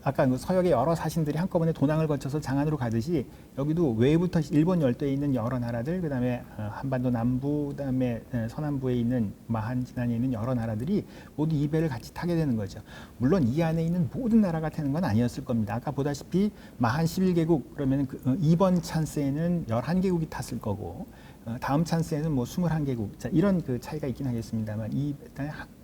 아까 그 서역의 여러 사신들이 한꺼번에 도낭을 거쳐서 장안으로 가듯이 여기도 외부터 일본 열도에 있는 여러 나라들, 그다음에 한반도 남부, 그다음에 서남부에 있는 마한 진안에 있는 여러 나라들이 모두 이 배를 같이 타게 되는 거죠. 물론 이 안에 있는 모든 나라가 타는 건 아니었을 겁니다. 아까 보다시피 마한 11개국 그러면 이번 찬스에는 11개국이 탔을 거고 다음 찬스에는 뭐 21개국, 자, 이런 그 차이가 있긴 하겠습니다만 이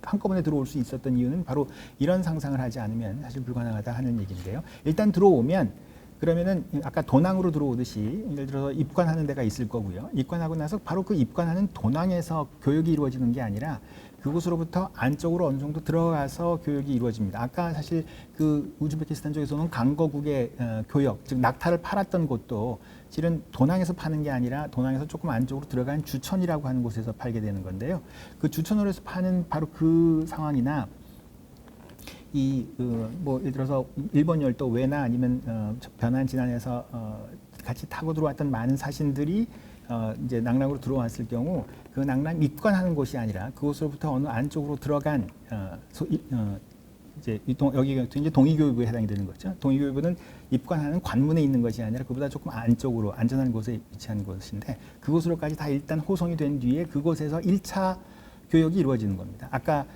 한꺼번에 들어올 수 있었던 이유는 바로 이런 상상을 하지 않으면 사실 불가능하다 하는 얘기인데요. 일단 들어오면 그러면은 아까 도낭으로 들어오듯이 예를 들어서 입관하는 데가 있을 거고요. 입관하고 나서 바로 그 입관하는 도낭에서 교육이 이루어지는 게 아니라 그곳으로부터 안쪽으로 어느 정도 들어가서 교육이 이루어집니다. 아까 사실 그 우즈베키스탄 쪽에서는 강거국의 교역, 즉 낙타를 팔았던 곳도 실은 도낭에서 파는 게 아니라 도낭에서 조금 안쪽으로 들어간 주천이라고 하는 곳에서 팔게 되는 건데요. 그 주천으로 해서 파는 바로 그 상황이나 뭐 예를 들어서 일본 열도 외나 아니면 변한 진안에서 같이 타고 들어왔던 많은 사신들이 이제 낙랑으로 들어왔을 경우 그 낙랑 입관하는 곳이 아니라 그곳으로부터 어느 안쪽으로 들어간 이제 여기가 이제 동의교육부에 해당이 되는 거죠. 동의교육부는 입관하는 관문에 있는 것이 아니라 그보다 조금 안쪽으로 안전한 곳에 위치한 곳인데 그곳으로까지 다 일단 호송이 된 뒤에 그곳에서 1차 교역이 이루어지는 겁니다. 아까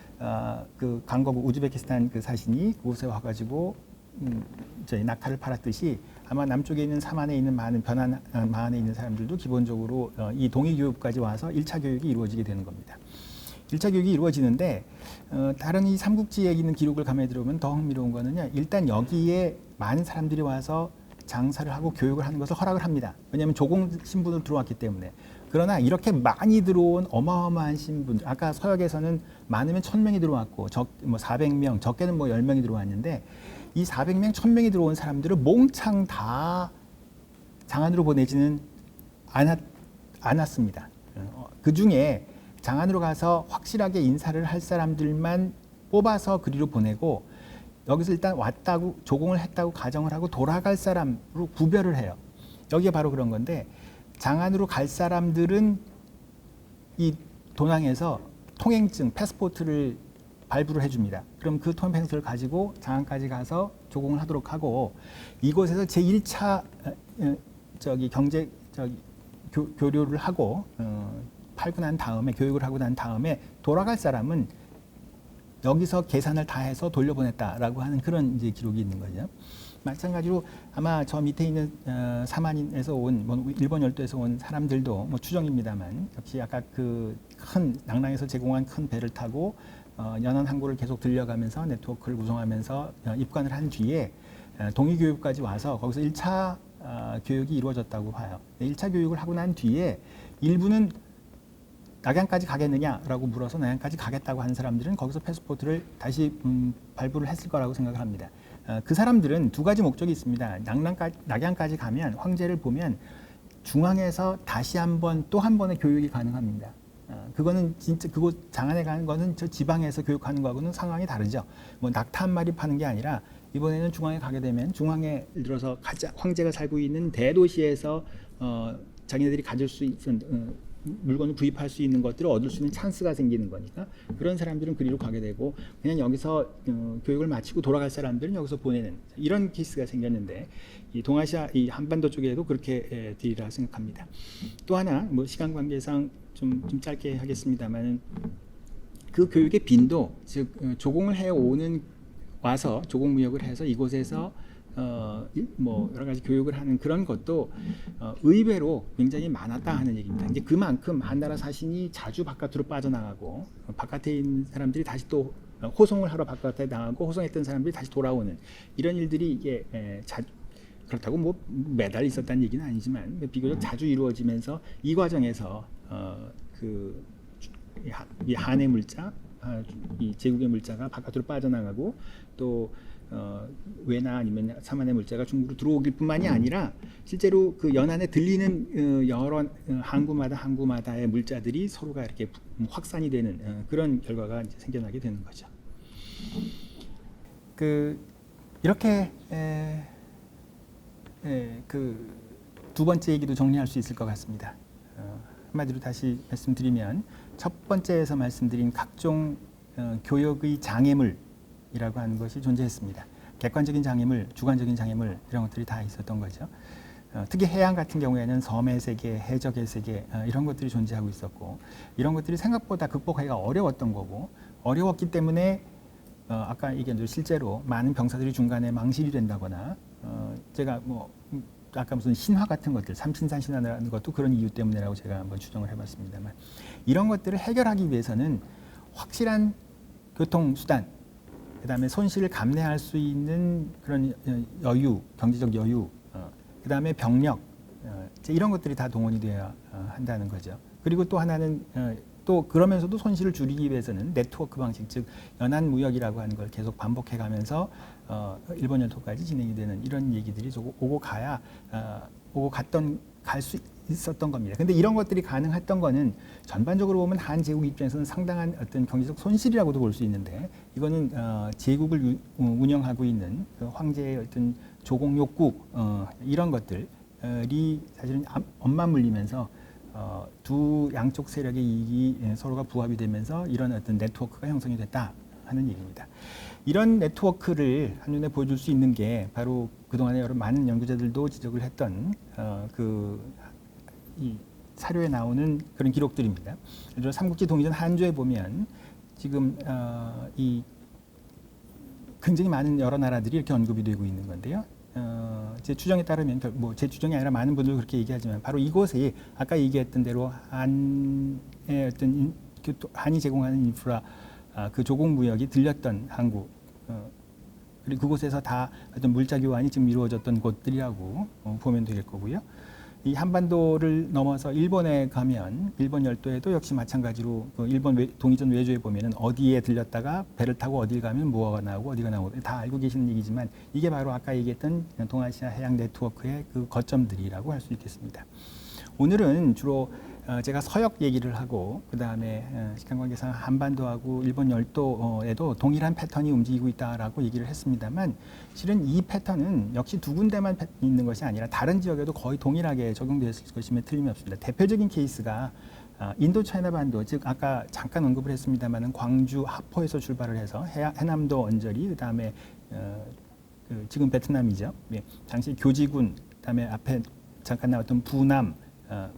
그 강거국 우즈베키스탄 그 사신이 그곳에 와가지고 저희 낙타를 팔았듯이 아마 남쪽에 있는 삼안에 있는 많은 변한 마안에 있는 사람들도 기본적으로 이 동의교육까지 와서 1차 교육이 이루어지게 되는 겁니다. 1차 교육이 이루어지는데 다른 이 삼국지에 있는 기록을 가만히 들어보면 더 흥미로운 거는요. 일단 여기에 많은 사람들이 와서 장사를 하고 교육을 하는 것을 허락을 합니다. 왜냐하면 조공 신분으로 들어왔기 때문에. 그러나 이렇게 많이 들어온 어마어마한 신분들, 아까 서역에서는 많으면 1000명이 들어왔고 뭐 400명, 적게는 뭐 10명이 들어왔는데 이 400명, 1000명이 들어온 사람들을 몽창 다 장안으로 보내지는 않았습니다. 그 중에 장안으로 가서 확실하게 인사를 할 사람들만 뽑아서 그리로 보내고 여기서 일단 왔다고 조공을 했다고 가정을 하고 돌아갈 사람으로 구별을 해요. 여기가 바로 그런 건데 장안으로 갈 사람들은 이 도낭에서 통행증, 패스포트를 발부를 해줍니다. 그럼 그 통행패스를 가지고 장안까지 가서 조공을 하도록 하고 이곳에서 제1차 교류를 하고 팔고 난 다음에 교육을 하고 난 다음에 돌아갈 사람은 여기서 계산을 다 해서 돌려보냈다라고 하는 그런 이제 기록이 있는 거죠. 마찬가지로 아마 저 밑에 있는 사만인에서 온 뭐 일본 열도에서 온 사람들도 뭐 추정입니다만 역시 아까 그 큰 낙랑에서 제공한 큰 배를 타고 연안 항구를 계속 들려가면서 네트워크를 구성하면서 입관을 한 뒤에 동의교육까지 와서 거기서 1차 교육이 이루어졌다고 봐요. 1차 교육을 하고 난 뒤에 일부는 낙양까지 가겠느냐라고 물어서 낙양까지 가겠다고 하는 사람들은 거기서 패스포트를 다시 발부를 했을 거라고 생각을 합니다. 그 사람들은 두 가지 목적이 있습니다. 낙양까지 가면 황제를 보면 중앙에서 다시 또 한 번의 교육이 가능합니다. 그거는 진짜 그곳 장안에 가는 거는 저 지방에서 교육하는 거하고는 상황이 다르죠. 뭐 낙타 한 마리 파는 게 아니라 이번에는 중앙에 가게 되면 중앙에 예를 들어서 황제가 살고 있는 대도시에서 자기네들이 가질 수 있는 물건을 구입할 수 있는 것들을 얻을 수 있는 찬스가 생기는 거니까 그런 사람들은 그리로 가게 되고 그냥 여기서 교육을 마치고 돌아갈 사람들은 여기서 보내는 이런 케이스가 생겼는데 이 동아시아 이 한반도 쪽에도 그렇게 되리라 생각합니다. 또 하나 뭐 시간 관계상 좀 짧게 하겠습니다만은 그 교육의 빈도 즉 조공을 해 오는 와서 조공 무역을 해서 이곳에서 뭐 여러 가지 교육을 하는 그런 것도 의외로 굉장히 많았다 하는 얘기입니다. 이제 그만큼 한 나라 사신이 자주 바깥으로 빠져나가고 바깥에 있는 사람들이 다시 또 호송을 하러 바깥에 나가고 호송했던 사람들이 다시 돌아오는 이런 일들이 이게 그렇다고 뭐 매달 있었다는 얘기는 아니지만 비교적 자주 이루어지면서 이 과정에서 이 한의 물자, 이 제국의 물자가 바깥으로 빠져나가고 또 외나 아니면 삼안의 물자가 중국으로 들어오길 뿐만이 아니라 실제로 그 연안에 들리는 여러 항구마다의 물자들이 서로가 이렇게 확산이 되는 그런 결과가 이제 생겨나게 되는 거죠. 이렇게 그 두 번째 얘기도 정리할 수 있을 것 같습니다. 한마디로 다시 말씀드리면 첫 번째에서 말씀드린 각종 교역의 장애물이라고 하는 것이 존재했습니다. 객관적인 장애물, 주관적인 장애물 이런 것들이 다 있었던 거죠. 특히 해양 같은 경우에는 섬의 세계, 해적의 세계 이런 것들이 존재하고 있었고 이런 것들이 생각보다 극복하기가 어려웠던 거고 어려웠기 때문에 아까 얘기한 실제로 많은 병사들이 중간에 망실이 된다거나 제가 뭐 아까 무슨 신화 같은 것들, 삼신산 신화라는 것도 그런 이유 때문이라고 제가 한번 추정을 해봤습니다만 이런 것들을 해결하기 위해서는 확실한 교통수단, 그 다음에 손실을 감내할 수 있는 그런 여유, 경제적 여유, 그다음에 병력, 이제 이런 것들이 다 동원이 되어야 한다는 거죠. 그리고 또 하나는 또 그러면서도 손실을 줄이기 위해서는 네트워크 방식, 즉 연안 무역이라고 하는 걸 계속 반복해 가면서 일본 열도까지 진행이 되는 이런 얘기들이 오고 가야 갈 수 있었던 겁니다. 근데 이런 것들이 가능했던 거는 전반적으로 보면 한 제국 입장에서는 상당한 어떤 경제적 손실이라고도 볼 수 있는데, 이거는 제국을 운영하고 있는 그 황제의 어떤 조공 욕구 이런 것들이 사실은 엄만 물리면서 두 양쪽 세력의 이익이 서로가 부합이 되면서 이런 어떤 네트워크가 형성이 됐다 하는 얘기입니다. 이런 네트워크를 한눈에 보여줄 수 있는 게 바로 그동안에 여러 많은 연구자들도 지적을 했던 이 사료에 나오는 그런 기록들입니다. 예를 들어 삼국지 동이전 한조에 보면 지금 이 굉장히 많은 여러 나라들이 이렇게 언급이 되고 있는 건데요. 제 추정에 따르면 제 추정이 아니라 많은 분들 그렇게 얘기하지만 바로 이곳이 아까 얘기했던 대로 한의 어떤 한이 제공하는 인프라 그 조공 무역이 들렸던 항구 그리고 그곳에서 다 어떤 물자 교환이 지금 이루어졌던 곳들이라고 보면 될 거고요. 이 한반도를 넘어서 일본에 가면 일본 열도에도 역시 마찬가지로 그 일본 동이전 외조에 보면은 어디에 들렸다가 배를 타고 어딜 가면 뭐가 나오고 어디가 나오고 다 알고 계시는 얘기지만 이게 바로 아까 얘기했던 동아시아 해양 네트워크의 그 거점들이라고 할 수 있겠습니다. 오늘은 주로 제가 서역 얘기를 하고 그 다음에 시간 관계상 한반도하고 일본 열도에도 동일한 패턴이 움직이고 있다라고 얘기를 했습니다만, 실은 이 패턴은 역시 두 군데만 있는 것이 아니라 다른 지역에도 거의 동일하게 적용되었을 것임에 틀림이 없습니다. 대표적인 케이스가 인도 차이나 반도, 즉 아까 잠깐 언급을 했습니다마는 광주 하포에서 출발을 해서 해남도 언저리, 그 다음에 지금 베트남이죠. 당시 교지군, 그다음에 앞에 잠깐 나왔던 부남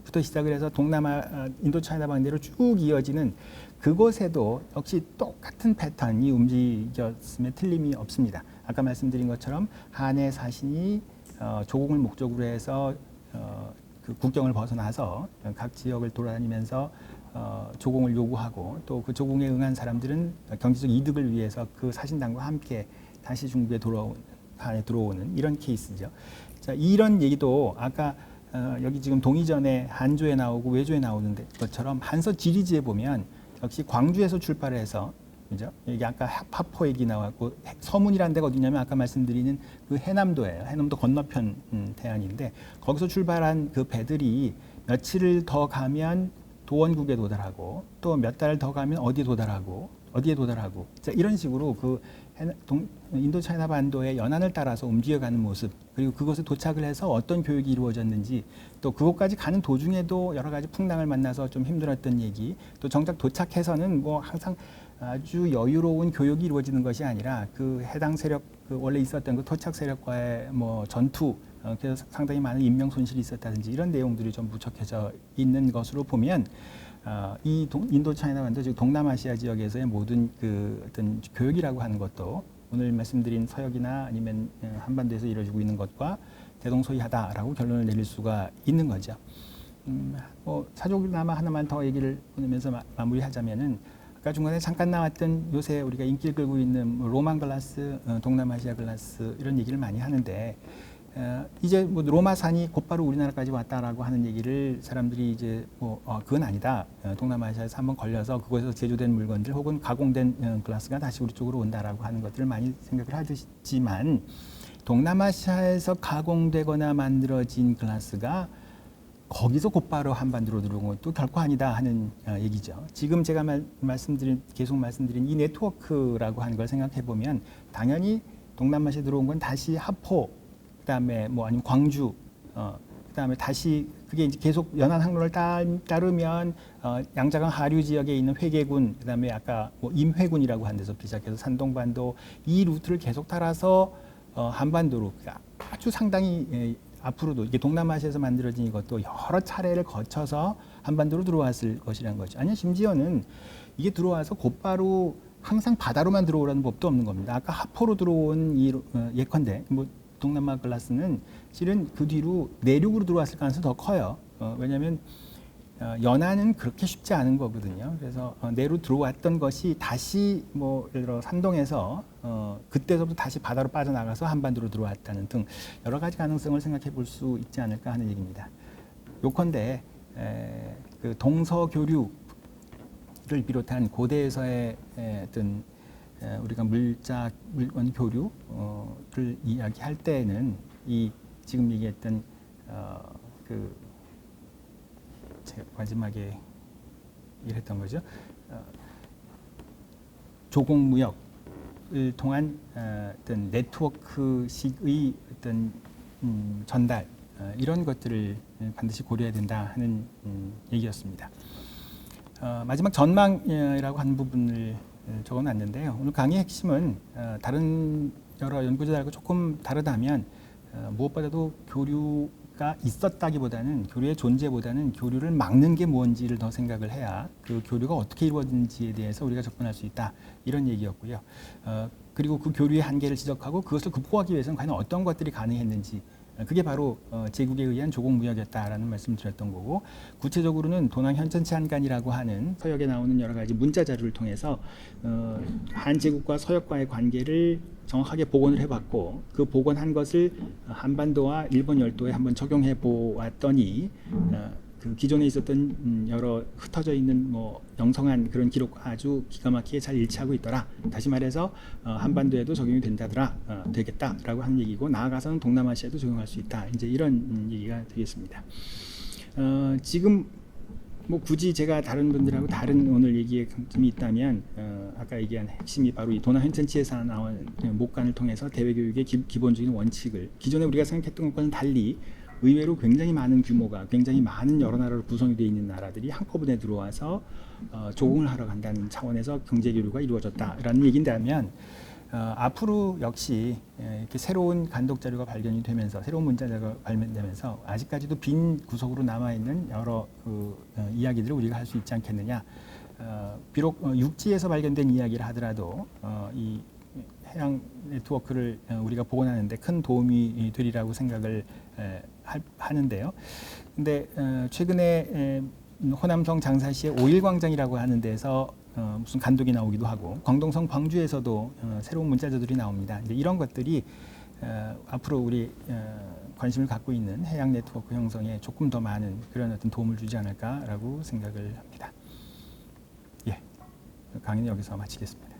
부터 시작을 해서 동남아 인도 차이나 반대로 쭉 이어지는 그곳에도 역시 똑같은 패턴이 움직였음에 틀림이 없습니다. 아까 말씀드린 것처럼 한의 사신이 조공을 목적으로 해서 그 국경을 벗어나서 각 지역을 돌아다니면서 조공을 요구하고 또 그 조공에 응한 사람들은 경제적 이득을 위해서 그 사신단과 함께 다시 중국에 한에 들어오는 이런 케이스죠. 자, 이런 얘기도 아까 여기 지금 동이전에 한조에 나오고 외조에 나오는 것처럼 한서 지리지에 보면 역시 광주에서 출발해서, 그죠? 여기 아까 하포 얘기 나왔고 서문이라는 데가 어디냐면 아까 말씀드리는 그 해남도예요. 해남도 건너편 태안인데 거기서 출발한 그 배들이 며칠을 더 가면 도원국에 도달하고 또 몇 달을 더 가면 어디에 도달하고 자, 이런 식으로 그 인도 차이나 반도의 연안을 따라서 움직여가는 모습, 그리고 그곳에 도착을 해서 어떤 교육이 이루어졌는지, 또 그곳까지 가는 도중에도 여러 가지 풍랑을 만나서 좀 힘들었던 얘기, 또 정작 도착해서는 뭐 항상 아주 여유로운 교육이 이루어지는 것이 아니라 그 해당 세력, 그 원래 있었던 그 토착 세력과의 뭐 전투, 그래서 상당히 많은 인명 손실이 있었다든지 이런 내용들이 좀 묻혀져 있는 것으로 보면 이 인도 차이나 반도, 즉 동남아시아 지역에서의 모든 그 어떤 교육이라고 하는 것도 오늘 말씀드린 서역이나 아니면 한반도에서 이루어지고 있는 것과 대동소이하다라고 결론을 내릴 수가 있는 거죠. 사족나마 하나만 더 얘기를 보내면서 마무리하자면은 아까 중간에 잠깐 나왔던 요새 우리가 인기를 끌고 있는 로만 글라스, 동남아시아 글라스 이런 얘기를 많이 하는데, 이제 뭐 로마산이 곧바로 우리나라까지 왔다라고 하는 얘기를 사람들이 이제 그건 아니다. 동남아시아에서 한번 걸려서 그곳에서 제조된 물건들 혹은 가공된 글라스가 다시 우리 쪽으로 온다라고 하는 것들을 많이 생각을 하시지만, 동남아시아에서 가공되거나 만들어진 글라스가 거기서 곧바로 한반도로 들어온 것도 결코 아니다 하는 얘기죠. 지금 제가 계속 말씀드린 이 네트워크라고 하는 걸 생각해 보면 당연히 동남아시아에 들어온 건 다시 하포, 그다음에 뭐 아니면 광주, 그다음에 다시 그게 이제 계속 연안 항로를 따르면 양자강 하류 지역에 있는 회계군, 그다음에 아까 뭐 임회군이라고 하는 데서 시작해서 산동반도 이 루트를 계속 따라서 한반도로 아주 상당히 앞으로도 이게 동남아시아에서 만들어진 이것도 여러 차례를 거쳐서 한반도로 들어왔을 것이라는 거죠. 아니 심지어는 이게 들어와서 곧바로 항상 바다로만 들어오라는 법도 없는 겁니다. 아까 하포로 들어온 이 예컨대 뭐 동남아 글라스는 실은 그 뒤로 내륙으로 들어왔을 가능성이 더 커요. 왜냐하면 연안은 그렇게 쉽지 않은 거거든요. 그래서 내로 들어왔던 것이 다시 뭐 예를 들어 산동에서 그때서부터 다시 바다로 빠져나가서 한반도로 들어왔다는 등 여러 가지 가능성을 생각해 볼 수 있지 않을까 하는 얘기입니다. 요컨대 그 동서교류를 비롯한 고대에서의 어떤 우리가 물건 교류를 이야기할 때에는 이 지금 얘기했던 그 제가 마지막에 일했던 거죠. 조공무역을 통한 어떤 네트워크식의 어떤 전달 이런 것들을 반드시 고려해야 된다 하는 얘기였습니다. 마지막 전망이라고 하는 부분을 적어놨는데요. 오늘 강의의 핵심은 다른 여러 연구자들하고 조금 다르다면 무엇보다도 교류가 있었다기보다는 교류의 존재보다는 교류를 막는 게 뭔지를 더 생각을 해야 그 교류가 어떻게 이루어지는지에 대해서 우리가 접근할 수 있다 이런 얘기였고요. 그리고 그 교류의 한계를 지적하고 그것을 극복하기 위해서는 과연 어떤 것들이 가능했는지 그게 바로 제국에 의한 조공무역이었다라는 말씀을 드렸던 거고 구체적으로는 도낭 현천치한간이라고 하는 서역에 나오는 여러 가지 문자 자료를 통해서 한제국과 서역과의 관계를 정확하게 복원을 해봤고 그 복원한 것을 한반도와 일본 열도에 한번 적용해 보았더니 그 기존에 있었던 여러 흩어져 있는 뭐 영성한 그런 기록과 아주 기가 막히게 잘 일치하고 있더라. 다시 말해서 한반도에도 적용이 되겠다라고 하는 얘기고 나아가서는 동남아시아도 적용할 수 있다. 이제 이런 얘기가 되겠습니다. 지금 뭐 굳이 제가 다른 분들하고 다른 오늘 얘기에 점이 있다면 아까 얘기한 핵심이 바로 이 도낭 현천치에서 나온 목간을 통해서 대외 교육의 기본적인 원칙을 기존에 우리가 생각했던 것과는 달리 의외로 굉장히 많은 규모가 굉장히 많은 여러 나라로 구성이 되어 있는 나라들이 한꺼번에 들어와서 조공을 하러 간다는 차원에서 경제 교류가 이루어졌다라는 얘기인다면 앞으로 역시 이렇게 새로운 간독 자료가 발견이 되면서 새로운 문자 자료가 발견되면서 아직까지도 빈 구석으로 남아 있는 여러 이야기들을 우리가 할 수 있지 않겠느냐. 비록 육지에서 발견된 이야기를 하더라도 이 해양 네트워크를 우리가 복원하는데 큰 도움이 되리라고 생각을 하는데요. 근데 최근에 호남성 장사시의 5.1광장이라고 하는 데서 무슨 간독이 나오기도 하고 광동성 광주에서도 새로운 문자자들이 나옵니다. 이제 이런 것들이 앞으로 우리 관심을 갖고 있는 해양 네트워크 형성에 조금 더 많은 그런 어떤 도움을 주지 않을까라고 생각을 합니다. 예, 강의는 여기서 마치겠습니다.